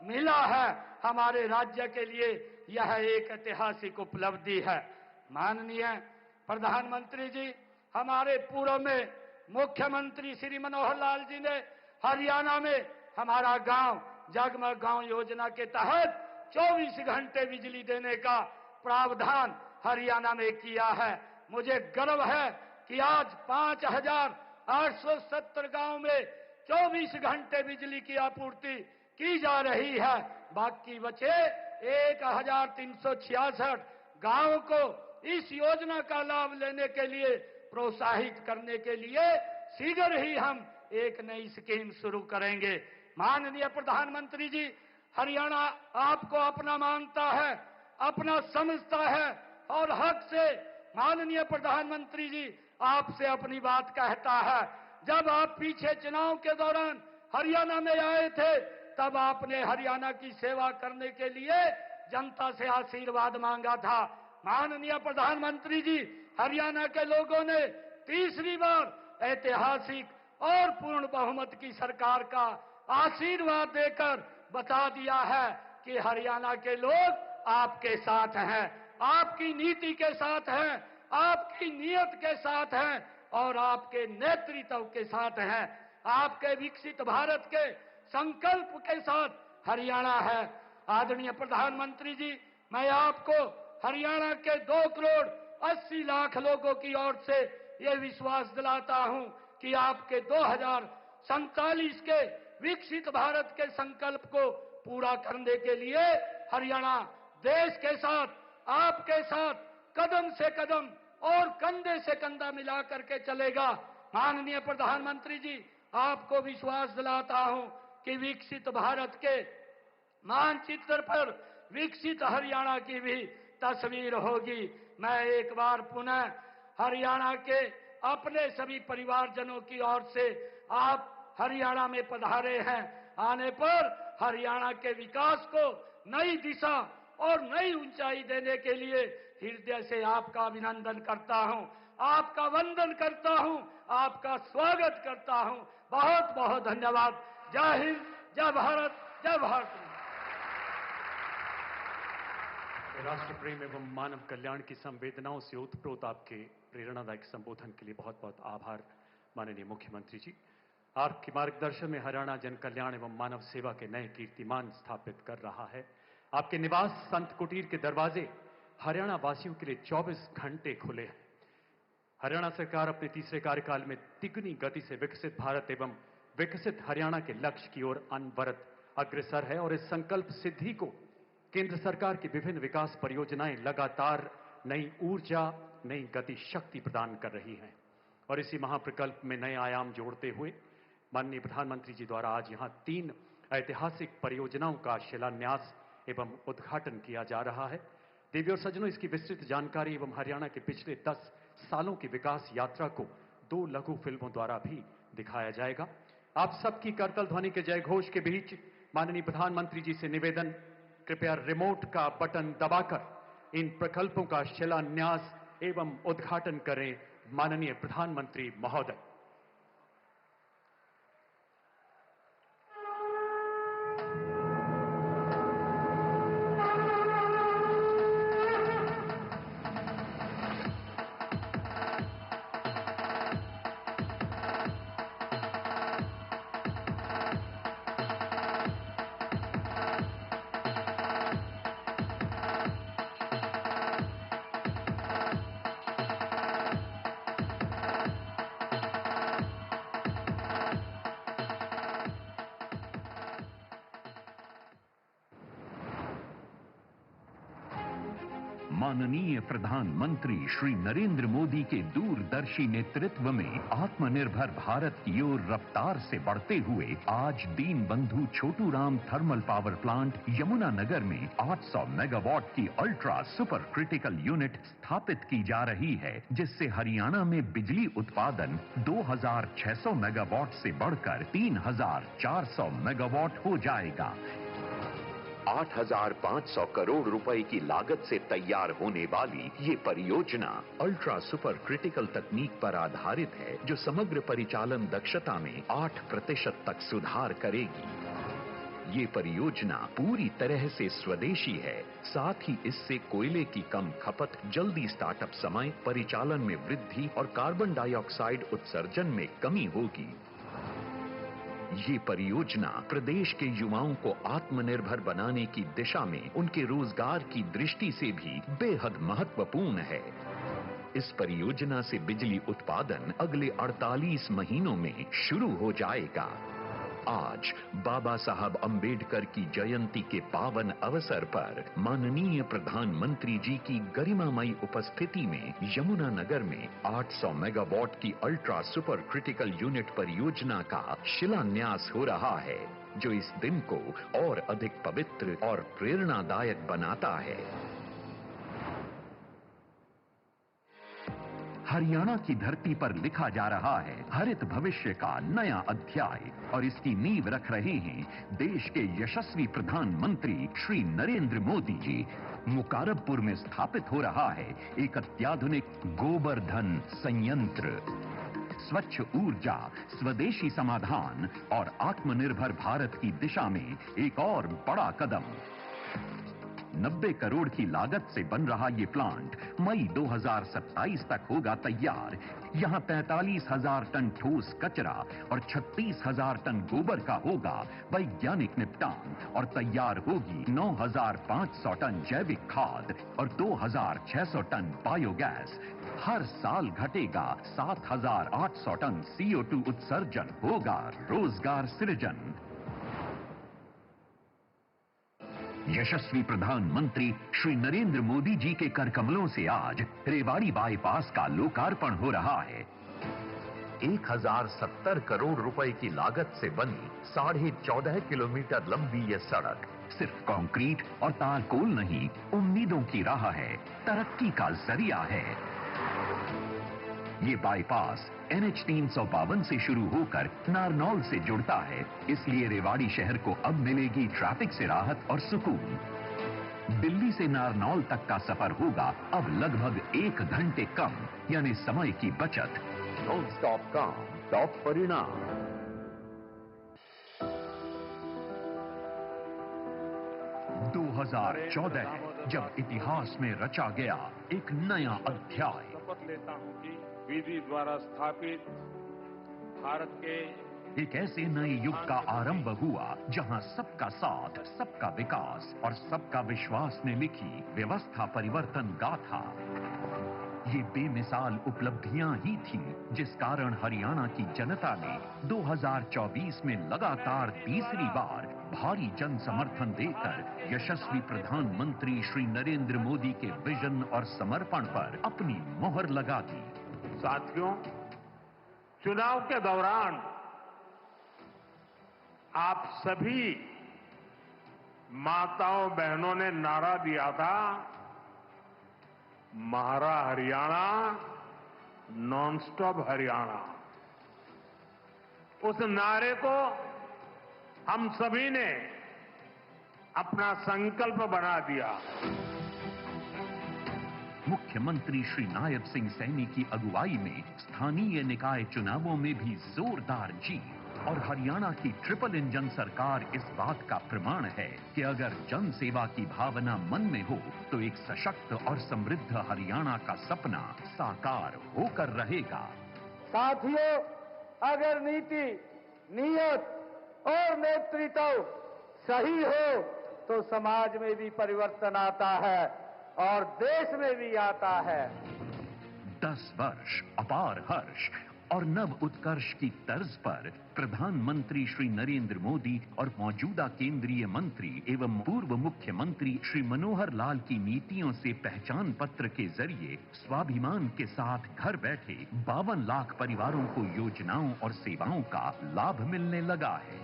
मिला है। हमारे राज्य के लिए यह एक ऐतिहासिक उपलब्धि है। माननीय प्रधानमंत्री जी, हमारे पूर्व में मुख्यमंत्री श्री मनोहर लाल जी ने हरियाणा में हमारा गांव जगमग गांव योजना के तहत 24 घंटे बिजली देने का प्रावधान हरियाणा में किया है। मुझे गर्व है कि आज 5,870 गांव में 24 घंटे बिजली की आपूर्ति की जा रही है। बाकी बचे 1,366 गांव को इस योजना का लाभ लेने के लिए प्रोत्साहित करने के लिए शीघ्र ही हम एक नई स्कीम शुरू करेंगे। माननीय प्रधानमंत्री जी, हरियाणा आपको अपना मानता है, अपना समझता है और हक से माननीय प्रधानमंत्री जी आपसे अपनी बात कहता है। जब आप पीछे चुनाव के दौरान हरियाणा में आए थे, तब आपने हरियाणा की सेवा करने के लिए जनता से आशीर्वाद मांगा था। माननीय प्रधानमंत्री जी, हरियाणा के लोगों ने तीसरी बार ऐतिहासिक और पूर्ण बहुमत की सरकार का आशीर्वाद देकर बता दिया है कि हरियाणा के लोग आपके साथ हैं, आपकी नीति के साथ हैं, आपकी नीयत के साथ हैं और आपके नेतृत्व के साथ हैं। आपके विकसित भारत के संकल्प के साथ हरियाणा है। आदरणीय प्रधानमंत्री जी, मैं आपको हरियाणा के 2,80,00,000 लोगों की ओर से ये विश्वास दिलाता हूं कि आपके 2047 के विकसित भारत के संकल्प को पूरा करने के लिए हरियाणा देश के साथ, आपके साथ कदम से कदम और कंधे से कंधा मिला करके चलेगा। माननीय प्रधानमंत्री जी, आपको विश्वास दिलाता हूं कि विकसित भारत के मानचित्र पर विकसित हरियाणा की भी तस्वीर होगी। मैं एक बार पुनः हरियाणा के अपने सभी परिवारजनों की ओर से आप हरियाणा में पधारे हैं, आने पर हरियाणा के विकास को नई दिशा और नई ऊंचाई देने के लिए हृदय से आपका अभिनंदन करता हूं, आपका वंदन करता हूं, आपका स्वागत करता हूं। बहुत बहुत धन्यवाद। जय हिंद, जय भारत, जय भारत। राष्ट्र प्रेम एवं मानव कल्याण की संवेदनाओं से ओतप्रोत आपके प्रेरणादायक संबोधन के लिए बहुत बहुत आभार माननीय मुख्यमंत्री जी। आपके मार्गदर्शन में हरियाणा जन कल्याण एवं मानव सेवा के नए कीर्तिमान स्थापित कर रहा है। आपके निवास संत कुटीर के दरवाजे हरियाणा वासियों के लिए 24 घंटे खुले हैं। हरियाणा सरकार अपने तीसरे कार्यकाल में तिगुनी गति से विकसित भारत एवं विकसित हरियाणा के लक्ष्य की ओर अनवरत अग्रसर है और इस संकल्प सिद्धि को केंद्र सरकार की विभिन्न विकास परियोजनाएं लगातार नई ऊर्जा, नई गति शक्ति प्रदान कर रही हैं और इसी महाप्रकल्प में नए आयाम जोड़ते हुए माननीय प्रधानमंत्री जी द्वारा आज यहां 3 ऐतिहासिक परियोजनाओं का शिलान्यास एवं उद्घाटन किया जा रहा है। देवी और सज्जनों, इसकी विस्तृत जानकारी एवं हरियाणा के पिछले 10 सालों की विकास यात्रा को 2 लघु फिल्मों द्वारा भी दिखाया जाएगा। आप सबकी करतल ध्वनि के जय घोष के बीच माननीय प्रधानमंत्री जी से निवेदन, कृपया रिमोट का बटन दबाकर इन प्रकल्पों का शिलान्यास एवं उद्घाटन करें। माननीय प्रधानमंत्री महोदय। माननीय प्रधानमंत्री श्री नरेंद्र मोदी के दूरदर्शी नेतृत्व में आत्मनिर्भर भारत की ओर रफ्तार से बढ़ते हुए आज Deen Bandhu Chhotu Ram thermal power plant Yamunanagar में 800 मेगावाट की अल्ट्रा सुपर क्रिटिकल यूनिट स्थापित की जा रही है, जिससे हरियाणा में बिजली उत्पादन 2600 मेगावाट से बढ़कर 3400 मेगावाट हो जाएगा। 8,500 करोड़ रुपए की लागत से तैयार होने वाली ये परियोजना अल्ट्रा सुपर क्रिटिकल तकनीक पर आधारित है, जो समग्र परिचालन दक्षता में 8% तक सुधार करेगी। ये परियोजना पूरी तरह से स्वदेशी है, साथ ही इससे कोयले की कम खपत, जल्दी स्टार्टअप समय, परिचालन में वृद्धि और कार्बन डाइऑक्साइड उत्सर्जन में कमी होगी। ये परियोजना प्रदेश के युवाओं को आत्मनिर्भर बनाने की दिशा में उनके रोजगार की दृष्टि से भी बेहद महत्वपूर्ण है। इस परियोजना से बिजली उत्पादन अगले 48 महीनों में शुरू हो जाएगा। आज बाबा साहब अंबेडकर की जयंती के पावन अवसर पर माननीय प्रधानमंत्री जी की गरिमामयी उपस्थिति में यमुनानगर में 800 मेगावाट की अल्ट्रा सुपर क्रिटिकल यूनिट परियोजना का शिलान्यास हो रहा है, जो इस दिन को और अधिक पवित्र और प्रेरणादायक बनाता है। हरियाणा की धरती पर लिखा जा रहा है हरित भविष्य का नया अध्याय, और इसकी नींव रख रहे हैं देश के यशस्वी प्रधानमंत्री श्री नरेंद्र मोदी जी। मुकारबपुर में स्थापित हो रहा है एक अत्याधुनिक गोबरधन संयंत्र। स्वच्छ ऊर्जा, स्वदेशी समाधान और आत्मनिर्भर भारत की दिशा में एक और बड़ा कदम। 90 करोड़ की लागत से बन रहा ये प्लांट मई 2027 तक होगा तैयार। यहाँ 43,000 टन ठोस कचरा और 36,000 टन गोबर का होगा वैज्ञानिक निपटान, और तैयार होगी 9,500 टन जैविक खाद और 2,600 टन बायोगैस। हर साल घटेगा 7,800 टन CO2 उत्सर्जन, होगा रोजगार सृजन। यशस्वी प्रधानमंत्री श्री नरेंद्र मोदी जी के कर कमलों से आज रेवाड़ी बाईपास का लोकार्पण हो रहा है। 1070 करोड़ रुपए की लागत से बनी 14.5 किलोमीटर लंबी ये सड़क सिर्फ कंक्रीट और तारकोल नहीं, उम्मीदों की राह है, तरक्की का जरिया है। ये बाईपास NH 352 से शुरू होकर नारनौल से जुड़ता है, इसलिए रेवाड़ी शहर को अब मिलेगी ट्रैफिक से राहत और सुकून। दिल्ली से नारनौल तक का सफर होगा अब लगभग 1 घंटे कम, यानी समय की बचत। नॉन स्टॉप काम, टॉप परिणाम। 2014 है जब इतिहास में रचा गया एक नया अध्याय। शपथ लेता हूं कि विधि द्वारा स्थापित भारत के एक ऐसे नए युग का आरंभ हुआ जहां सबका साथ, सबका विकास और सबका विश्वास ने लिखी व्यवस्था परिवर्तन गाथा। ये बेमिसाल उपलब्धियां ही थी जिस कारण हरियाणा की जनता ने 2024 में लगातार तीसरी बार भारी जन समर्थन देकर यशस्वी प्रधानमंत्री श्री नरेंद्र मोदी के विजन और समर्पण पर अपनी मोहर लगा दी। साथियों, चुनाव के दौरान आप सभी माताओं बहनों ने नारा दिया था, म्हारा हरियाणा, नॉनस्टॉप हरियाणा। उस नारे को हम सभी ने अपना संकल्प बना दिया। मुख्यमंत्री श्री नायब सिंह सैनी की अगुवाई में स्थानीय निकाय चुनावों में भी जोरदार जीत, और हरियाणा की ट्रिपल इंजन सरकार इस बात का प्रमाण है कि अगर जन सेवा की भावना मन में हो तो एक सशक्त और समृद्ध हरियाणा का सपना साकार होकर रहेगा। साथियों, अगर नीति, नियत और नेतृत्व सही हो तो समाज में भी परिवर्तन आता है और देश में भी आता है। 10 वर्ष अपार हर्ष, और नव उत्कर्ष की तर्ज पर प्रधानमंत्री श्री नरेंद्र मोदी और मौजूदा केंद्रीय मंत्री एवं पूर्व मुख्यमंत्री श्री मनोहर लाल की नीतियों से पहचान पत्र के जरिए स्वाभिमान के साथ घर बैठे 52 लाख परिवारों को योजनाओं और सेवाओं का लाभ मिलने लगा है।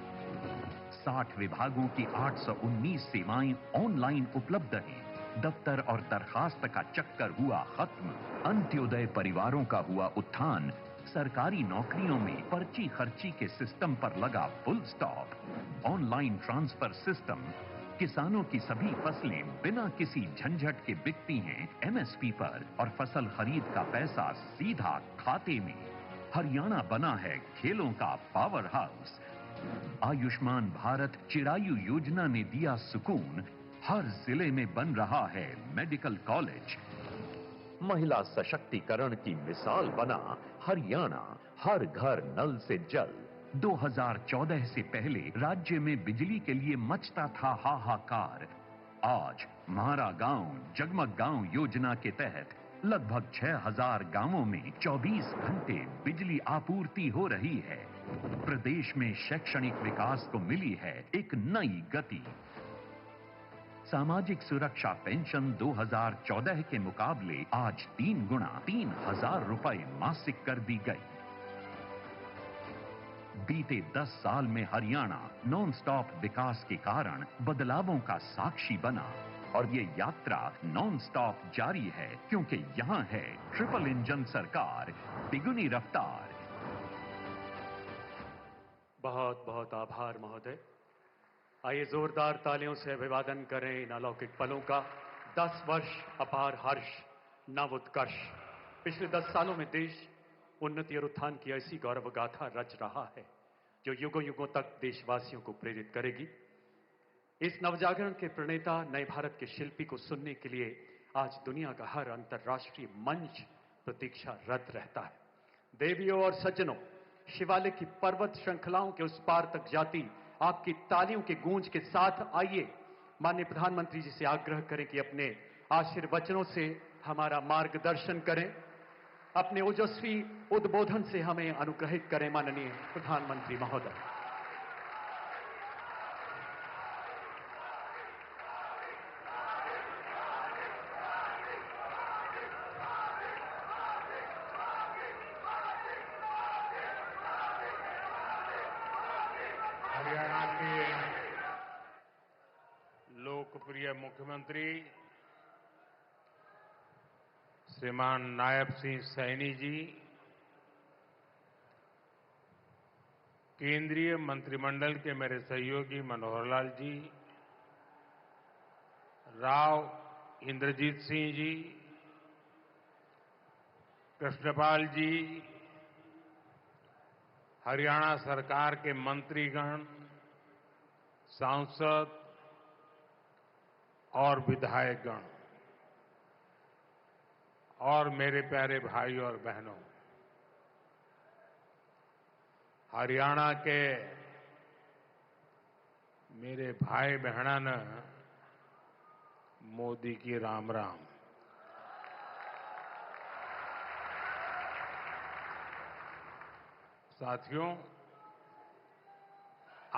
60 विभागों की 819 सेवाएं ऑनलाइन उपलब्ध हैं। दफ्तर और दरखास्त का चक्कर हुआ खत्म। अंत्योदय परिवारों का हुआ उत्थान। सरकारी नौकरियों में पर्ची खर्ची के सिस्टम पर लगा full stop. Online transfer system. किसानों की सभी फसलें बिना किसी झंझट के बिकती हैं एमएसपी पर और फसल खरीद का पैसा सीधा खाते में। हरियाणा बना है खेलों का पावर हाउस। आयुष्मान भारत चिरायु योजना ने दिया सुकून। हर जिले में बन रहा है मेडिकल कॉलेज। महिला सशक्तिकरण की मिसाल बना हरियाणा। हर घर नल से जल। 2014 से पहले राज्य में बिजली के लिए मचता था हाहाकार। आज म्हारा गांव जगमग गांव योजना के तहत लगभग 6000 गांवों में 24 घंटे बिजली आपूर्ति हो रही है। प्रदेश में शैक्षणिक विकास को मिली है एक नई गति। सामाजिक सुरक्षा पेंशन 2014 के मुकाबले आज 3 गुना 3000 रुपए मासिक कर दी गई। बीते 10 साल में हरियाणा नॉन स्टॉप विकास के कारण बदलावों का साक्षी बना और ये यात्रा नॉन स्टॉप जारी है क्योंकि यहां है ट्रिपल इंजन सरकार, तिगुनी रफ्तार। बहुत बहुत आभार महोदय। आइए जोरदार तालियों से अभिवादन करें इन अलौकिक पलों का। 10 वर्ष अपार हर्ष, नव उत्कर्ष। पिछले 10 सालों में देश उन्नति और उत्थान की ऐसी गौरव गाथा रच रहा है जो युगों युगों तक देशवासियों को प्रेरित करेगी। इस नवजागरण के प्रणेता नए भारत के शिल्पी को सुनने के लिए आज दुनिया का हर अंतर्राष्ट्रीय मंच प्रतीक्षारत रहता है। देवियों और सज्जनों, शिवालिक की पर्वत श्रृंखलाओं के उस पार तक जाती आपकी तालियों के गूंज के साथ आइए माननीय प्रधानमंत्री जी से आग्रह करें कि अपने आशीर्वचनों से हमारा मार्गदर्शन करें, अपने ओजस्वी उद्बोधन से हमें अनुग्रहित करें। माननीय प्रधानमंत्री महोदय। हरियाणा के लोकप्रिय मुख्यमंत्री श्रीमान नायब सिंह सैनी जी, केंद्रीय मंत्रिमंडल के मेरे सहयोगी मनोहर लाल जी, राव इंद्रजीत सिंह जी, कृष्णपाल जी, हरियाणा सरकार के मंत्रीगण, सांसद और विधायकगण और मेरे प्यारे भाई और बहनों, हरियाणा के मेरे भाई बहनन मोदी की राम राम। साथियों,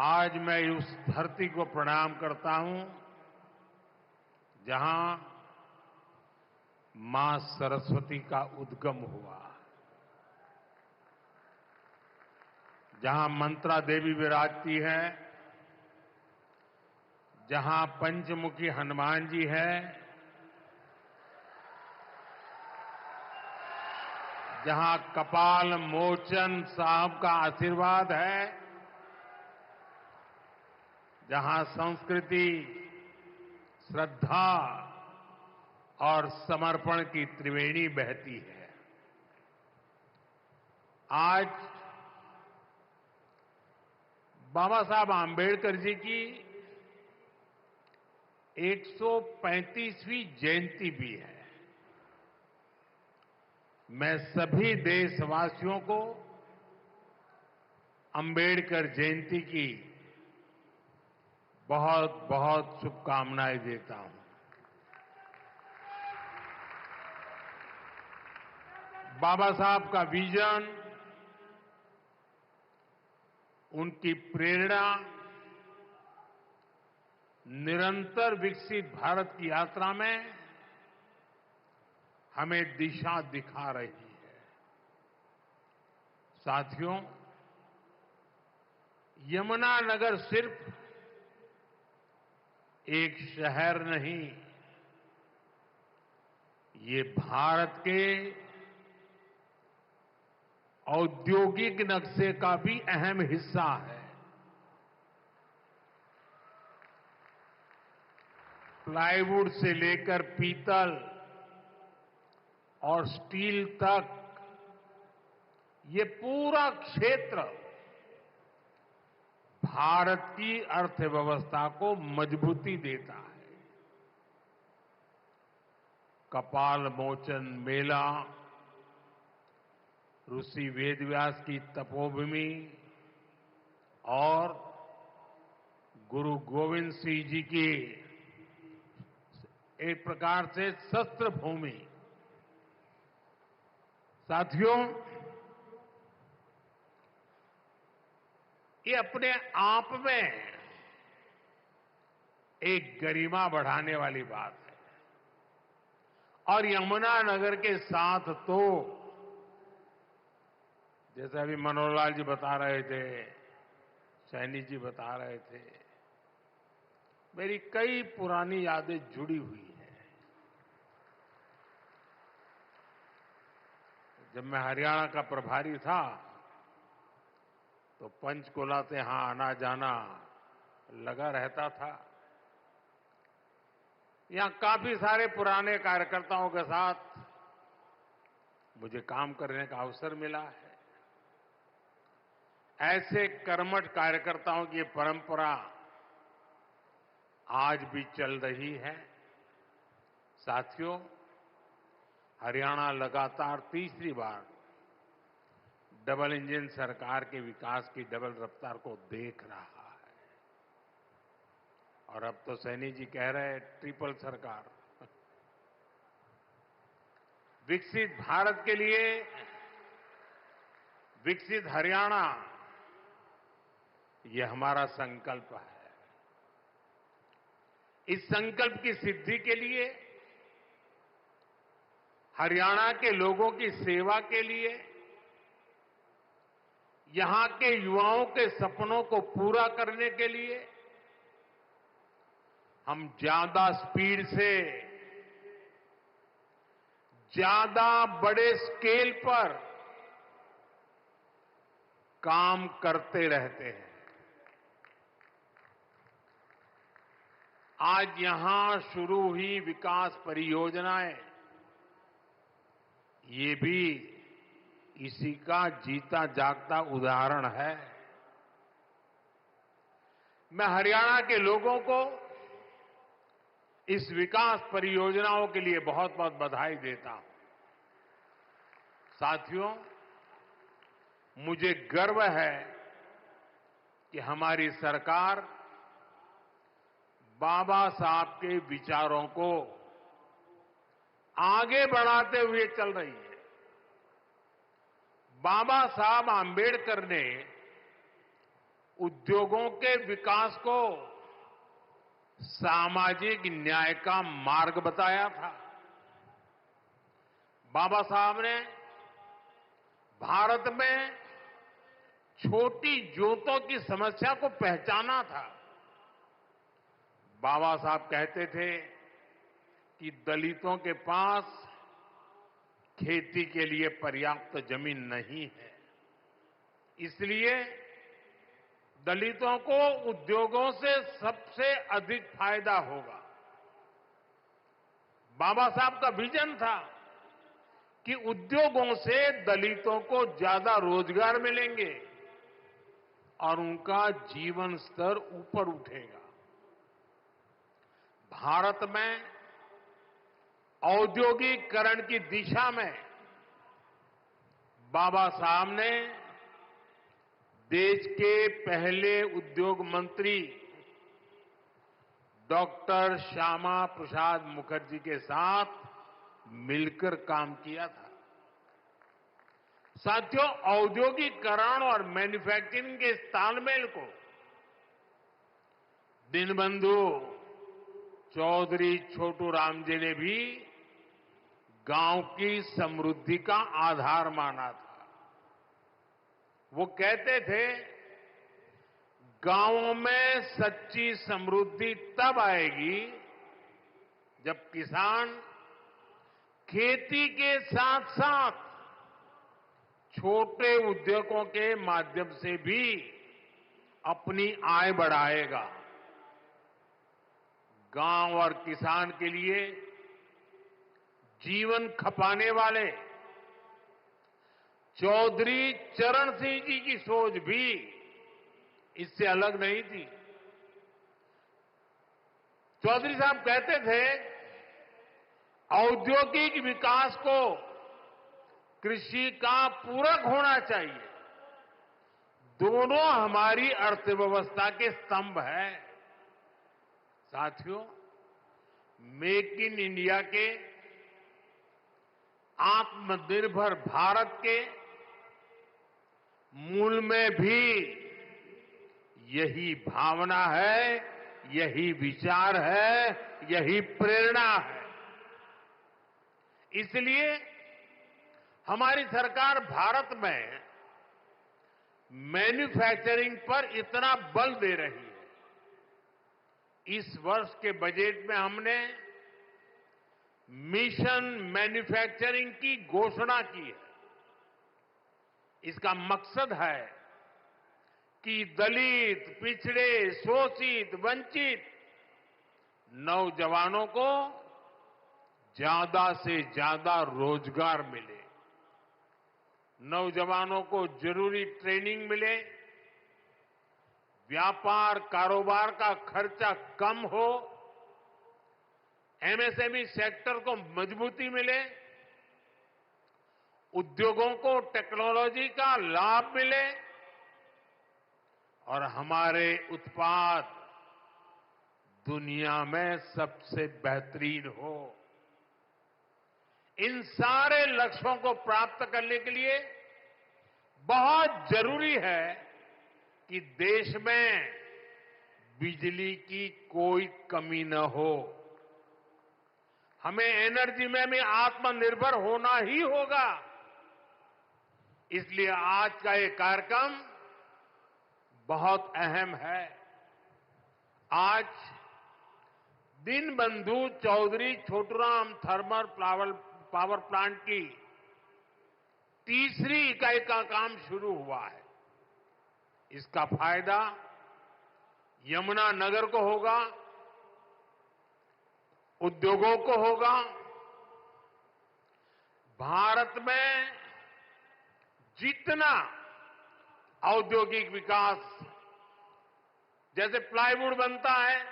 आज मैं उस धरती को प्रणाम करता हूं जहां मां सरस्वती का उद्गम हुआ, जहां मंत्रा देवी विराजती है, जहां पंचमुखी हनुमान जी है, जहां कपाल मोचन साहब का आशीर्वाद है, जहां संस्कृति, श्रद्धा और समर्पण की त्रिवेणी बहती है। आज बाबा साहब आंबेडकर जी की 135वीं जयंती भी है। मैं सभी देशवासियों को अंबेडकर जयंती की बहुत बहुत शुभकामनाएं देता हूं। बाबा साहब का विजन, उनकी प्रेरणा निरंतर विकसित भारत की यात्रा में हमें दिशा दिखा रही है। साथियों, यमुनानगर सिर्फ एक शहर नहीं, ये भारत के औद्योगिक नक्शे का भी अहम हिस्सा है। प्लाईवुड से लेकर पीतल और स्टील तक ये पूरा क्षेत्र भारत की अर्थव्यवस्था को मजबूती देता है। कपाल मोचन मेला, ऋषि वेदव्यास की तपोभूमि और गुरु गोविंद सिंह जी की एक प्रकार से शस्त्र भूमि। साथियों, ये अपने आप में एक गरिमा बढ़ाने वाली बात है। और यमुनानगर के साथ तो जैसे अभी मनोहर लाल जी बता रहे थे, सैनी जी बता रहे थे, मेरी कई पुरानी यादें जुड़ी हुई हैं। जब मैं हरियाणा का प्रभारी था तो पंचकुला से यहां आना जाना लगा रहता था। यहां काफी सारे पुराने कार्यकर्ताओं के साथ मुझे काम करने का अवसर मिला है। ऐसे कर्मठ कार्यकर्ताओं की परंपरा आज भी चल रही है। साथियों, हरियाणा लगातार तीसरी बार डबल इंजन सरकार के विकास की डबल रफ्तार को देख रहा है। और अब तो सैनी जी कह रहे हैं ट्रिपल सरकार। विकसित भारत के लिए विकसित हरियाणा, ये हमारा संकल्प है। इस संकल्प की सिद्धि के लिए, हरियाणा के लोगों की सेवा के लिए, यहां के युवाओं के सपनों को पूरा करने के लिए हम ज्यादा स्पीड से, ज्यादा बड़े स्केल पर काम करते रहते हैं। आज यहां शुरू हुई विकास परियोजनाएं, ये भी इसी का जीता जागता उदाहरण है। मैं हरियाणा के लोगों को इस विकास परियोजनाओं के लिए बहुत बहुत बधाई देता हूं। साथियों, मुझे गर्व है कि हमारी सरकार बाबा साहब के विचारों को आगे बढ़ाते हुए चल रही है। बाबा साहब आंबेडकर ने उद्योगों के विकास को सामाजिक न्याय का मार्ग बताया था। बाबा साहब ने भारत में छोटी जोतों की समस्या को पहचाना था। बाबा साहब कहते थे कि दलितों के पास खेती के लिए पर्याप्त जमीन नहीं है, इसलिए दलितों को उद्योगों से सबसे अधिक फायदा होगा। बाबा साहब का विजन था कि उद्योगों से दलितों को ज्यादा रोजगार मिलेंगे और उनका जीवन स्तर ऊपर उठेगा। भारत में औद्योगिकीकरण की दिशा में बाबा साहब ने देश के पहले उद्योग मंत्री डॉक्टर श्यामा प्रसाद मुखर्जी के साथ मिलकर काम किया था। साथियों, औद्योगिकरण और मैन्युफैक्चरिंग के इस तालमेल को दीनबंधु चौधरी छोटू राम जी ने भी गांव की समृद्धि का आधार माना था। वो कहते थे, गांवों में सच्ची समृद्धि तब आएगी जब किसान खेती के साथ साथ छोटे उद्योगों के माध्यम से भी अपनी आय बढ़ाएगा। गांव और किसान के लिए जीवन खपाने वाले चौधरी चरण सिंह जी की सोच भी इससे अलग नहीं थी। चौधरी साहब कहते थे, औद्योगिक विकास को कृषि का पूरक होना चाहिए। दोनों हमारी अर्थव्यवस्था के स्तंभ हैं। साथियों, मेक इन इंडिया के, आत्मनिर्भर भारत के मूल में भी यही भावना है, यही विचार है, यही प्रेरणा है। इसलिए हमारी सरकार भारत में मैन्युफैक्चरिंग पर इतना बल दे रही है। इस वर्ष के बजट में हमने मिशन मैन्युफैक्चरिंग की घोषणा की है। इसका मकसद है कि दलित, पिछड़े, शोषित, वंचित नौजवानों को ज्यादा से ज्यादा रोजगार मिले, नौजवानों को जरूरी ट्रेनिंग मिले, व्यापार कारोबार का खर्चा कम हो, एमएसएमई सेक्टर को मजबूती मिले, उद्योगों को टेक्नोलॉजी का लाभ मिले और हमारे उत्पाद दुनिया में सबसे बेहतरीन हो। इन सारे लक्ष्यों को प्राप्त करने के लिए बहुत जरूरी है कि देश में बिजली की कोई कमी न हो। हमें एनर्जी में भी आत्मनिर्भर होना ही होगा। इसलिए आज का ये कार्यक्रम बहुत अहम है। आज Deenbandhu Chaudhary Chhoturam thermal power plant की तीसरी इकाई का काम शुरू हुआ है। इसका फायदा यमुनानगर को होगा, उद्योगों को होगा। भारत में जितना औद्योगिक विकास, जैसे प्लाईवुड बनता है,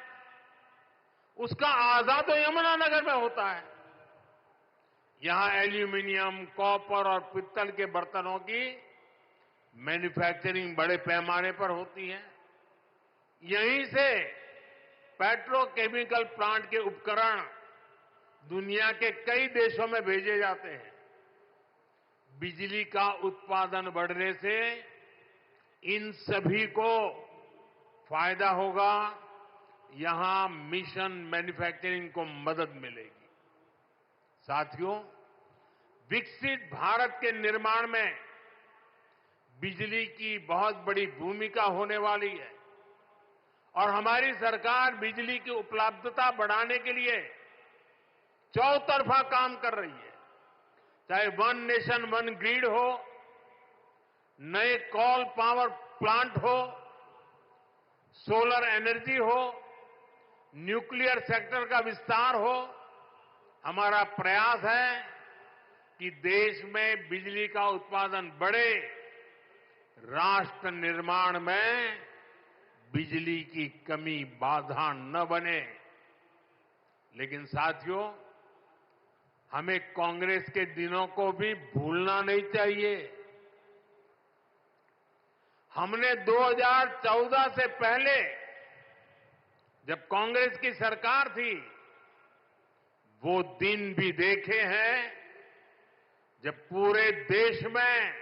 उसका आधा तो यमुनानगर में होता है। यहां एल्यूमिनियम, कॉपर और पित्तल के बर्तनों की मैन्युफैक्चरिंग बड़े पैमाने पर होती है। यहीं से पेट्रोकेमिकल प्लांट के उपकरण दुनिया के कई देशों में भेजे जाते हैं। बिजली का उत्पादन बढ़ने से इन सभी को फायदा होगा। यहां मिशन मैन्युफैक्चरिंग को मदद मिलेगी। साथियों, विकसित भारत के निर्माण में बिजली की बहुत बड़ी भूमिका होने वाली है और हमारी सरकार बिजली की उपलब्धता बढ़ाने के लिए चौतरफा काम कर रही है। चाहे वन नेशन वन ग्रिड हो, नए कोल पावर प्लांट हो, सोलर एनर्जी हो, न्यूक्लियर सेक्टर का विस्तार हो, हमारा प्रयास है कि देश में बिजली का उत्पादन बढ़े, राष्ट्र निर्माण में बिजली की कमी बाधा न बने। लेकिन साथियों, हमें कांग्रेस के दिनों को भी भूलना नहीं चाहिए। हमने 2014 से पहले, जब कांग्रेस की सरकार थी, वो दिन भी देखे हैं जब पूरे देश में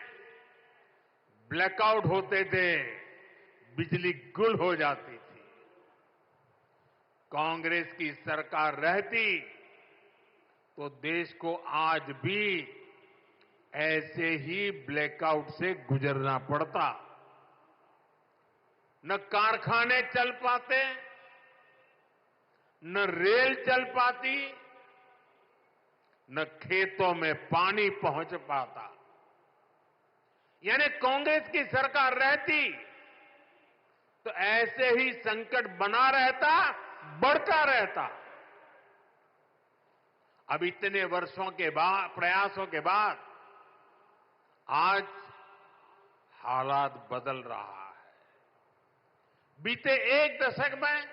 ब्लैकआउट होते थे, बिजली गुल हो जाती थी। कांग्रेस की सरकार रहती तो देश को आज भी ऐसे ही ब्लैकआउट से गुजरना पड़ता। न कारखाने चल पाते, न रेल चल पाती, न खेतों में पानी पहुंच पाता। यानी कांग्रेस की सरकार रहती तो ऐसे ही संकट बना रहता, बढ़ता रहता। अब इतने वर्षों के बाद, प्रयासों के बाद आज हालात बदल रहा है। बीते एक दशक में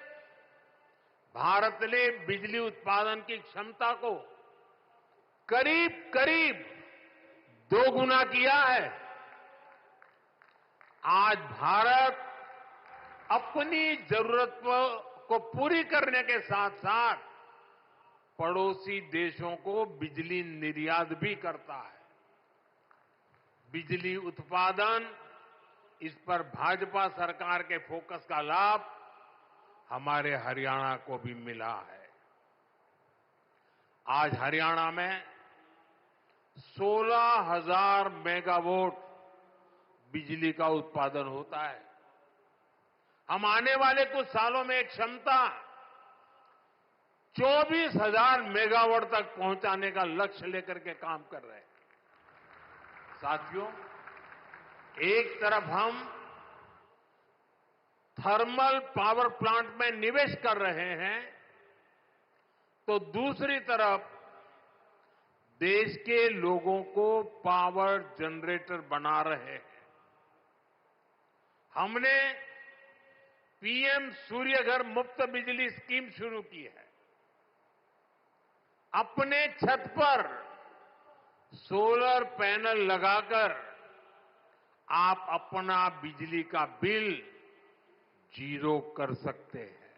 भारत ने बिजली उत्पादन की क्षमता को करीब करीब 2 गुना किया है। आज भारत अपनी जरूरत को पूरी करने के साथ साथ पड़ोसी देशों को बिजली निर्यात भी करता है। बिजली उत्पादन, इस पर भाजपा सरकार के फोकस का लाभ हमारे हरियाणा को भी मिला है। आज हरियाणा में 16,000 मेगावाट बिजली का उत्पादन होता है। हम आने वाले कुछ सालों में एक क्षमता 24,000 मेगावाट तक पहुंचाने का लक्ष्य लेकर के काम कर रहे हैं। साथियों, एक तरफ हम थर्मल पावर प्लांट में निवेश कर रहे हैं, तो दूसरी तरफ देश के लोगों को पावर जनरेटर बना रहे हैं। हमने पीएम सूर्य घर मुफ्त बिजली स्कीम शुरू की है। अपने छत पर सोलर पैनल लगाकर आप अपना बिजली का बिल 0 कर सकते हैं।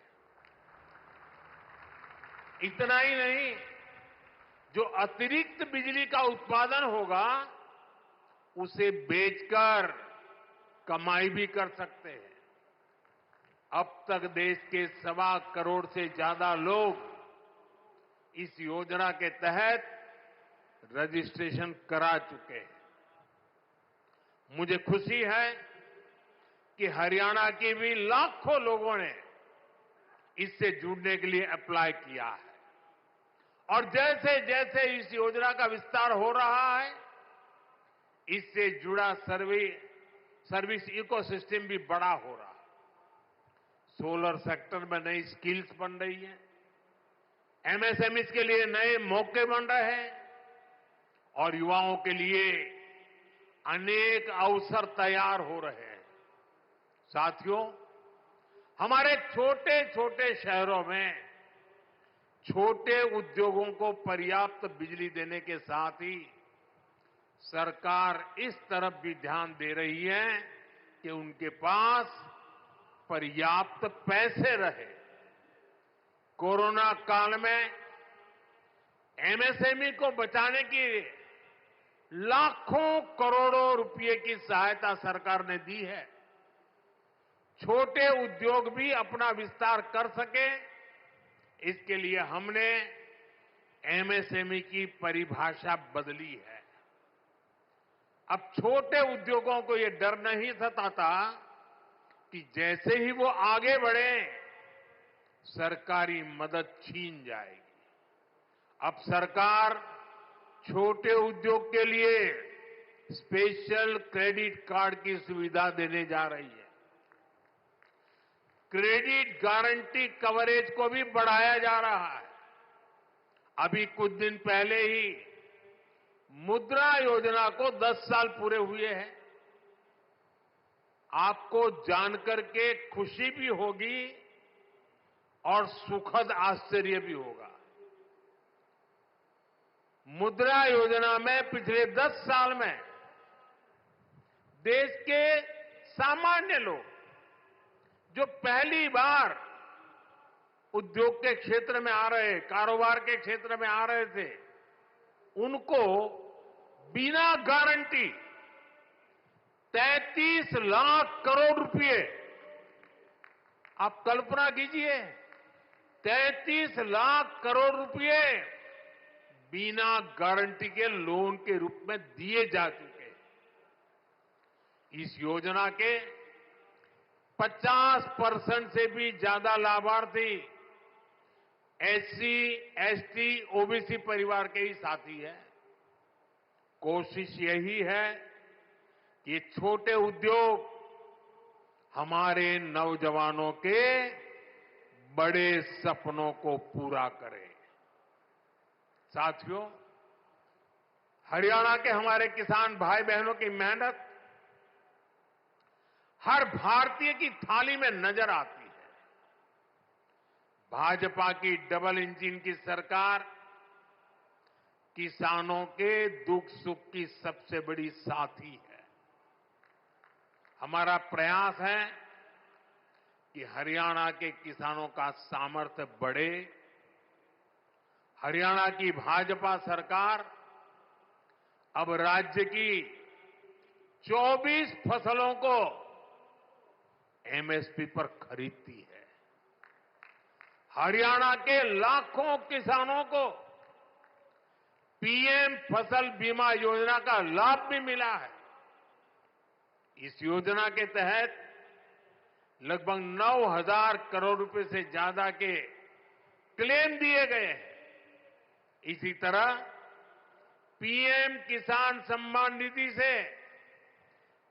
इतना ही नहीं, जो अतिरिक्त बिजली का उत्पादन होगा उसे बेचकर कमाई भी कर सकते हैं। अब तक देश के 1.25 करोड़ से ज्यादा लोग इस योजना के तहत रजिस्ट्रेशन करा चुके हैं। मुझे खुशी है कि हरियाणा के भी लाखों लोगों ने इससे जुड़ने के लिए अप्लाई किया है। और जैसे जैसे इस योजना का विस्तार हो रहा है, इससे जुड़ा सर्विस इकोसिस्टम भी बड़ा हो रहा है। सोलर सेक्टर में नई स्किल्स बन रही है, एमएसएमई के लिए नए मौके बन रहे हैं और युवाओं के लिए अनेक अवसर तैयार हो रहे हैं। साथियों, हमारे छोटे छोटे शहरों में छोटे उद्योगों को पर्याप्त बिजली देने के साथ ही सरकार इस तरफ भी ध्यान दे रही है कि उनके पास पर्याप्त पैसे रहे। कोरोना काल में एमएसएमई को बचाने की लाखों करोड़ों रुपए की सहायता सरकार ने दी है। छोटे उद्योग भी अपना विस्तार कर सके, इसके लिए हमने एमएसएमई की परिभाषा बदली है। अब छोटे उद्योगों को यह डर नहीं सताता कि जैसे ही वो आगे बढ़े सरकारी मदद छीन जाएगी। अब सरकार छोटे उद्योग के लिए स्पेशल क्रेडिट कार्ड की सुविधा देने जा रही है। क्रेडिट गारंटी कवरेज को भी बढ़ाया जा रहा है। अभी कुछ दिन पहले ही मुद्रा योजना को 10 साल पूरे हुए हैं। आपको जानकर के खुशी भी होगी और सुखद आश्चर्य भी होगा। मुद्रा योजना में पिछले 10 साल में देश के सामान्य लोग जो पहली बार उद्योग के क्षेत्र में आ रहे, कारोबार के क्षेत्र में आ रहे थे, उनको बिना गारंटी 33 लाख करोड़ रुपए, आप कल्पना कीजिए, 33 लाख करोड़ रुपए बिना गारंटी के लोन के रूप में दिए जा चुके हैं। इस योजना के 50% से भी ज्यादा लाभार्थी एससी, एसटी, ओबीसी परिवार के ही साथी हैं। कोशिश यही है कि छोटे उद्योग हमारे नौजवानों के बड़े सपनों को पूरा करें। साथियों, हरियाणा के हमारे किसान भाई बहनों की मेहनत हर भारतीय की थाली में नजर आती है। भाजपा की डबल इंजन की सरकार किसानों के दुख सुख की सबसे बड़ी साथी है। हमारा प्रयास है कि हरियाणा के किसानों का सामर्थ्य बढ़े। हरियाणा की भाजपा सरकार अब राज्य की 24 फसलों को एमएसपी पर खरीदती है। हरियाणा के लाखों किसानों को पीएम फसल बीमा योजना का लाभ भी मिला है। इस योजना के तहत लगभग 9,000 करोड़ रुपए से ज्यादा के क्लेम दिए गए हैं। इसी तरह पीएम किसान सम्मान निधि से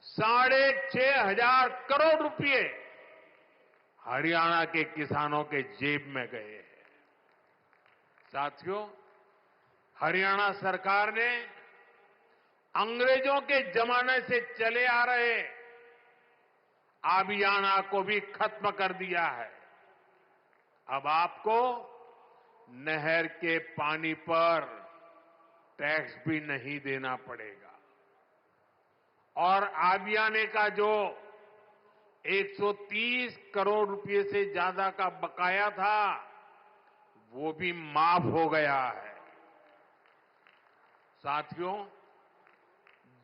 6,500 करोड़ रुपए हरियाणा के किसानों के जेब में गए हैं। साथियों, हरियाणा सरकार ने अंग्रेजों के जमाने से चले आ रहे आबियाना को भी खत्म कर दिया है। अब आपको नहर के पानी पर टैक्स भी नहीं देना पड़ेगा और आबियाने का जो 130 करोड़ रुपए से ज्यादा का बकाया था वो भी माफ हो गया है। साथियों,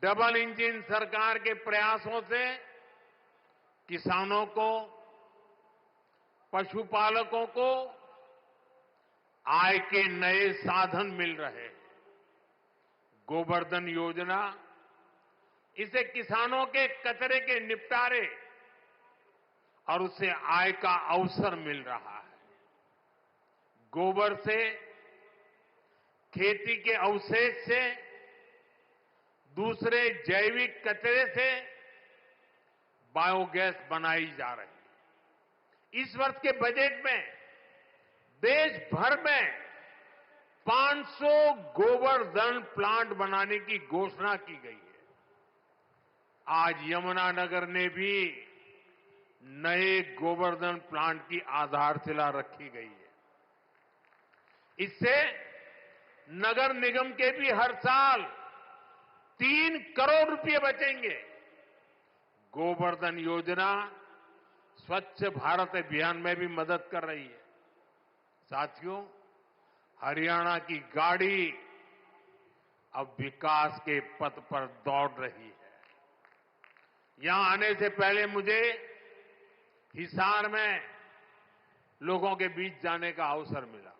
डबल इंजन सरकार के प्रयासों से किसानों को, पशुपालकों को आय के नए साधन मिल रहे हैं। गोवर्धन योजना, इसे किसानों के कचरे के निपटारे और उससे आय का अवसर मिल रहा है। गोबर से, खेती के अवशेष से, दूसरे जैविक कचरे से बायोगैस बनाई जा रही है। इस वर्ष के बजट में देश भर में 500 गोवर्धन प्लांट बनाने की घोषणा की गई है। आज यमुनानगर ने भी नए गोवर्धन प्लांट की आधारशिला रखी गई है। इससे नगर निगम के भी हर साल 3 करोड़ रुपए बचेंगे। गोवर्धन योजना स्वच्छ भारत अभियान में भी मदद कर रही है। साथियों, हरियाणा की गाड़ी अब विकास के पथ पर दौड़ रही है। यहां आने से पहले मुझे हिसार में लोगों के बीच जाने का अवसर मिला।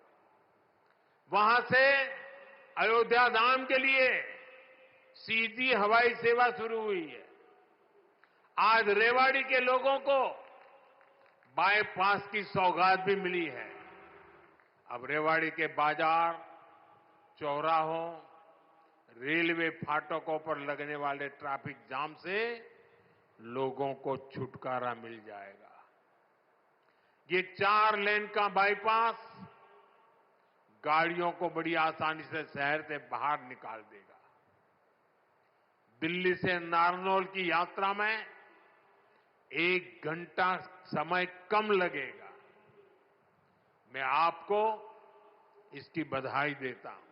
वहां से अयोध्या धाम के लिए सीधी हवाई सेवा शुरू हुई है। आज रेवाड़ी के लोगों को बाईपास की सौगात भी मिली है। अब रेवाड़ी के बाजार, चौराहों, रेलवे फाटकों पर लगने वाले ट्रैफिक जाम से लोगों को छुटकारा मिल जाएगा। ये 4 लेन का बाईपास गाड़ियों को बड़ी आसानी से शहर से बाहर निकाल देगा। दिल्ली से नारनौल की यात्रा में 1 घंटा समय कम लगेगा। मैं आपको इसकी बधाई देता हूं।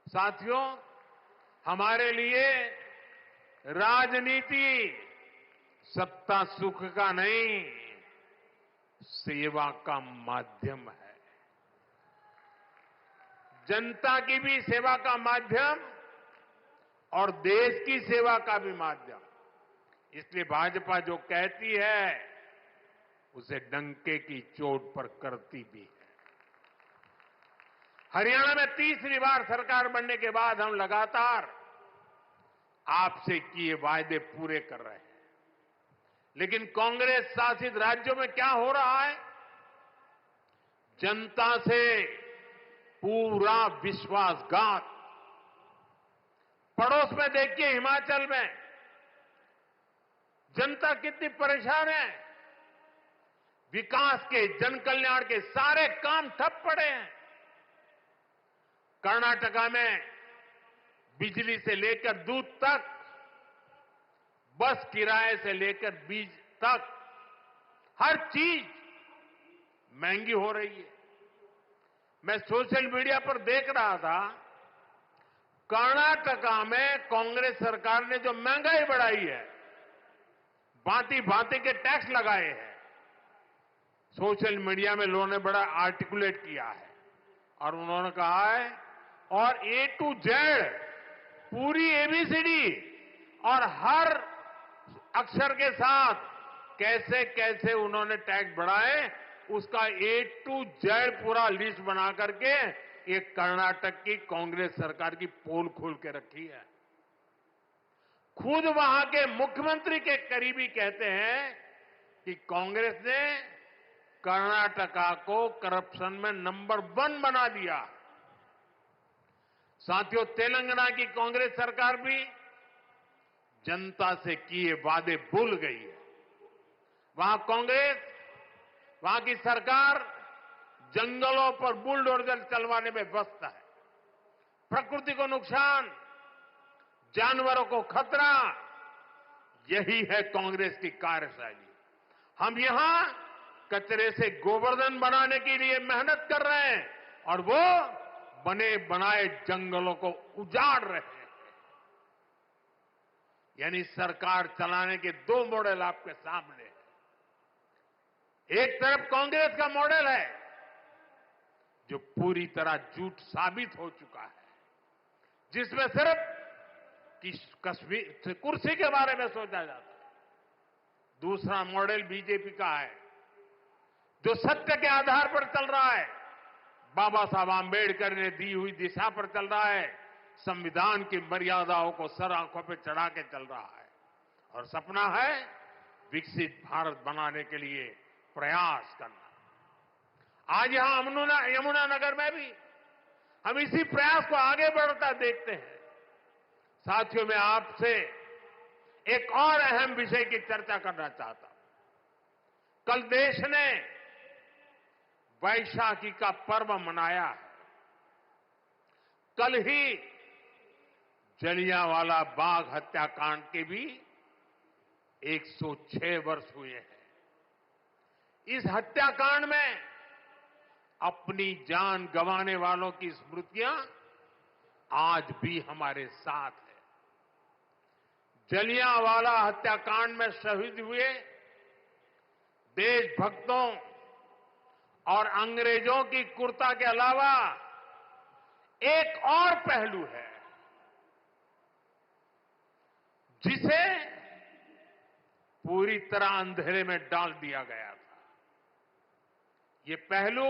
साथियों, हमारे लिए राजनीति सत्ता सुख का नहीं, सेवा का माध्यम है। जनता की भी सेवा का माध्यम और देश की सेवा का भी माध्यम। इसलिए भाजपा जो कहती है उसे डंके की चोट पर करती भी है। हरियाणा में तीसरी बार सरकार बनने के बाद हम लगातार आपसे किए वायदे पूरे कर रहे हैं, लेकिन कांग्रेस शासित राज्यों में क्या हो रहा है? जनता से पूरा विश्वासघात। पड़ोस में देखिए, हिमाचल में जनता कितनी परेशान है। विकास के, जन कल्याण के सारे काम ठप पड़े हैं। कर्नाटका में बिजली से लेकर दूध तक, बस किराए से लेकर बीज तक, हर चीज महंगी हो रही है। मैं सोशल मीडिया पर देख रहा था, कर्नाटका में कांग्रेस सरकार ने जो महंगाई बढ़ाई है, भांति भांति के टैक्स लगाए हैं। सोशल मीडिया में लोगों ने बड़ा आर्टिकुलेट किया है और उन्होंने कहा है, और ए टू जेड पूरी एबीसीडी और हर अक्षर के साथ कैसे कैसे उन्होंने टैक्स बढ़ाए, उसका ए टू जेड पूरा लिस्ट बना करके एक कर्नाटक की कांग्रेस सरकार की पोल खोल के रखी है। खुद वहां के मुख्यमंत्री के करीबी कहते हैं कि कांग्रेस ने कर्नाटका को करप्शन में नंबर 1 बना दिया। साथियों, तेलंगाना की कांग्रेस सरकार भी जनता से किए वादे भूल गई है। वहां कांग्रेस, वहां की सरकार जंगलों पर बुलडोजर चलवाने में व्यस्त है। प्रकृति को नुकसान, जानवरों को खतरा, यही है कांग्रेस की कार्यशैली। हम यहां कचरे से गोवर्धन बनाने के लिए मेहनत कर रहे हैं और वो बने बनाए जंगलों को उजाड़ रहे हैं। यानी सरकार चलाने के 2 मॉडल आपके सामने हैं। एक तरफ कांग्रेस का मॉडल है जो पूरी तरह झूठ साबित हो चुका है, जिसमें सिर्फ कुर्सी के बारे में सोचा जाता है। दूसरा मॉडल बीजेपी का है जो सत्य के आधार पर चल रहा है, बाबा साहब आंबेडकर ने दी हुई दिशा पर चल रहा है, संविधान की मर्यादाओं को सर आंखों पर चढ़ा के चल रहा है और सपना है विकसित भारत बनाने के लिए प्रयास करना। आज यहां यमुनानगर में भी हम इसी प्रयास को आगे बढ़ता देखते हैं। साथियों, मैं आपसे एक और अहम विषय की चर्चा करना चाहता हूं। कल देश ने वैशाखी का पर्व मनाया है। कल ही जलियांवाला बाग हत्याकांड के भी 106 वर्ष हुए हैं। इस हत्याकांड में अपनी जान गंवाने वालों की स्मृतियां आज भी हमारे साथ है। जलियांवाला हत्याकांड में शहीद हुए देशभक्तों और अंग्रेजों की क्रूरता के अलावा एक और पहलू है जिसे पूरी तरह अंधेरे में डाल दिया गया था। ये पहलू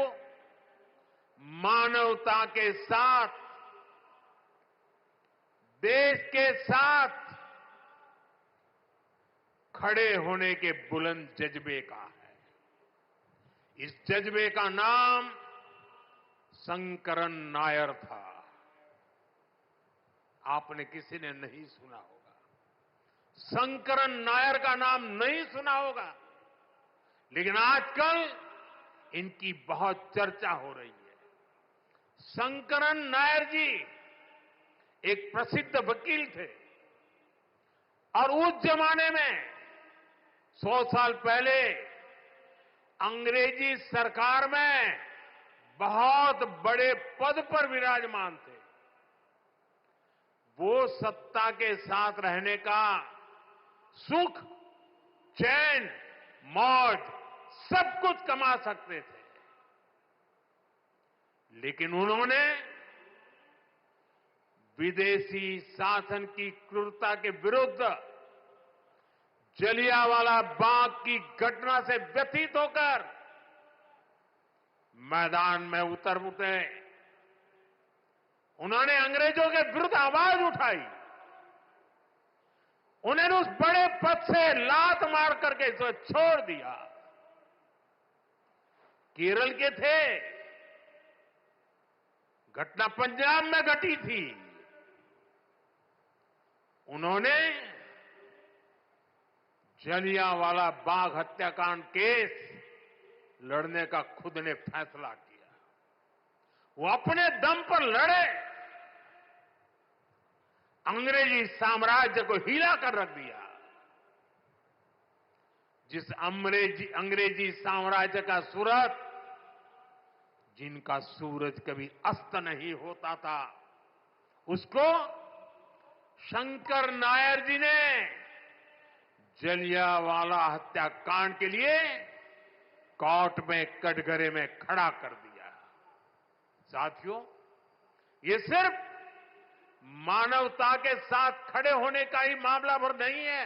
मानवता के साथ, देश के साथ खड़े होने के बुलंद जज्बे का है। इस जज्बे का नाम शंकरन नायर था। आपने किसी ने नहीं सुना होगा, शंकरन नायर का नाम नहीं सुना होगा, लेकिन आजकल इनकी बहुत चर्चा हो रही है। शंकरन नायर जी एक प्रसिद्ध वकील थे और उस जमाने में 100 साल पहले अंग्रेजी सरकार में बहुत बड़े पद पर विराजमान थे। वो सत्ता के साथ रहने का सुख, चैन, मौज सब कुछ कमा सकते थे, लेकिन उन्होंने विदेशी शासन की क्रूरता के विरुद्ध जलियांवाला बाग की घटना से व्यथित होकर मैदान में उतर उठे। उन्होंने अंग्रेजों के विरुद्ध आवाज उठाई। उन्होंने उस बड़े पद से लात मार करके इसे छोड़ दिया। केरल के थे, घटना पंजाब में घटी थी। उन्होंने जलियांवाला बाग हत्याकांड केस लड़ने का खुद ने फैसला किया। वो अपने दम पर लड़े, अंग्रेजी साम्राज्य को हिला कर रख दिया। जिस अंग्रेजी साम्राज्य का सूरज, जिनका सूरज कभी अस्त नहीं होता था, उसको शंकर नायर जी ने जलियांवाला हत्याकांड के लिए कोर्ट में कटघरे में खड़ा कर दिया। साथियों, ये सिर्फ मानवता के साथ खड़े होने का ही मामला भर नहीं है,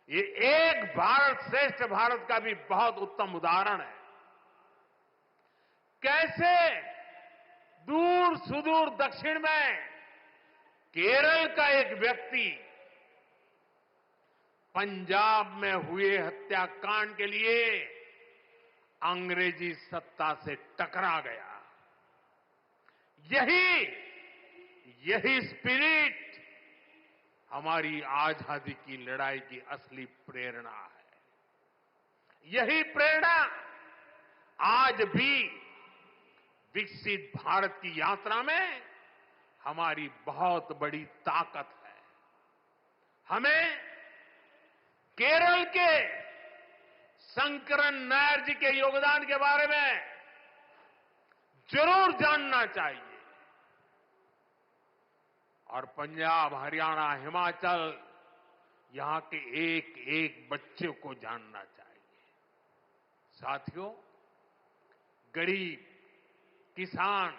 ये एक भारत श्रेष्ठ भारत का भी बहुत उत्तम उदाहरण है। कैसे दूर सुदूर दक्षिण में केरल का एक व्यक्ति पंजाब में हुए हत्याकांड के लिए अंग्रेजी सत्ता से टकरा गया। यही स्पिरिट हमारी आजादी की लड़ाई की असली प्रेरणा है। यही प्रेरणा आज भी विकसित भारत की यात्रा में हमारी बहुत बड़ी ताकत है। हमें केरल के शंकरन नायर जी के योगदान के बारे में जरूर जानना चाहिए और पंजाब, हरियाणा, हिमाचल, यहां के एक एक बच्चे को जानना चाहिए। साथियों, गरीब, किसान,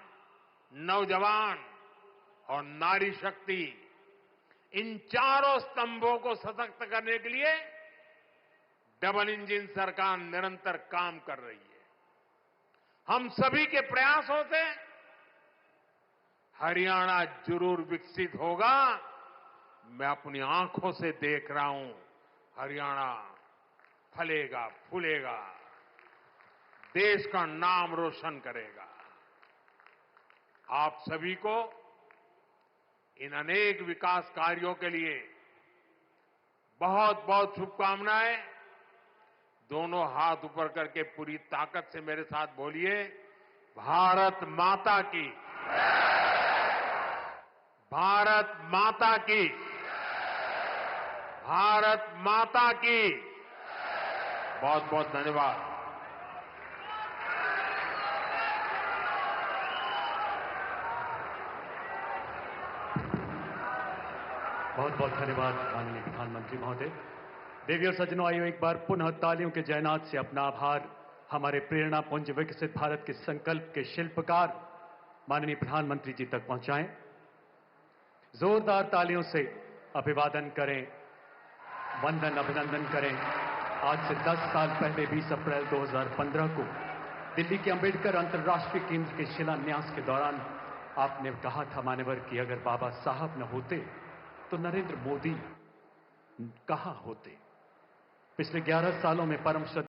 नौजवान और नारी शक्ति, इन चारों स्तंभों को सशक्त करने के लिए डबल इंजन सरकार निरंतर काम कर रही है। हम सभी के प्रयासों से हरियाणा जरूर विकसित होगा। मैं अपनी आंखों से देख रहा हूं, हरियाणा फलेगा, फूलेगा, देश का नाम रोशन करेगा। आप सभी को इन अनेक विकास कार्यों के लिए बहुत बहुत शुभकामनाएं। दोनों हाथ ऊपर करके पूरी ताकत से मेरे साथ बोलिए, भारत माता की, भारत माता की, भारत माता की। बहुत बहुत धन्यवाद। बहुत बहुत धन्यवाद माननीय प्रधानमंत्री महोदय। देवी और सज्जनों, आइए एक बार पुनः तालियों के जयनाद से अपना आभार हमारे प्रेरणा पुंज विकसित भारत के संकल्प के शिल्पकार माननीय प्रधानमंत्री जी तक पहुंचाएं। जोरदार तालियों से अभिवादन करें, वंदन अभिनंदन करें। आज से 10 साल पहले 20 अप्रैल 2015 को दिल्ली के अंबेडकर अंतर्राष्ट्रीय केंद्र के शिलान्यास के दौरान आपने कहा था मान्यवर कि अगर बाबा साहब न होते तो नरेंद्र मोदी कहां होते। पिछले 11 सालों में परम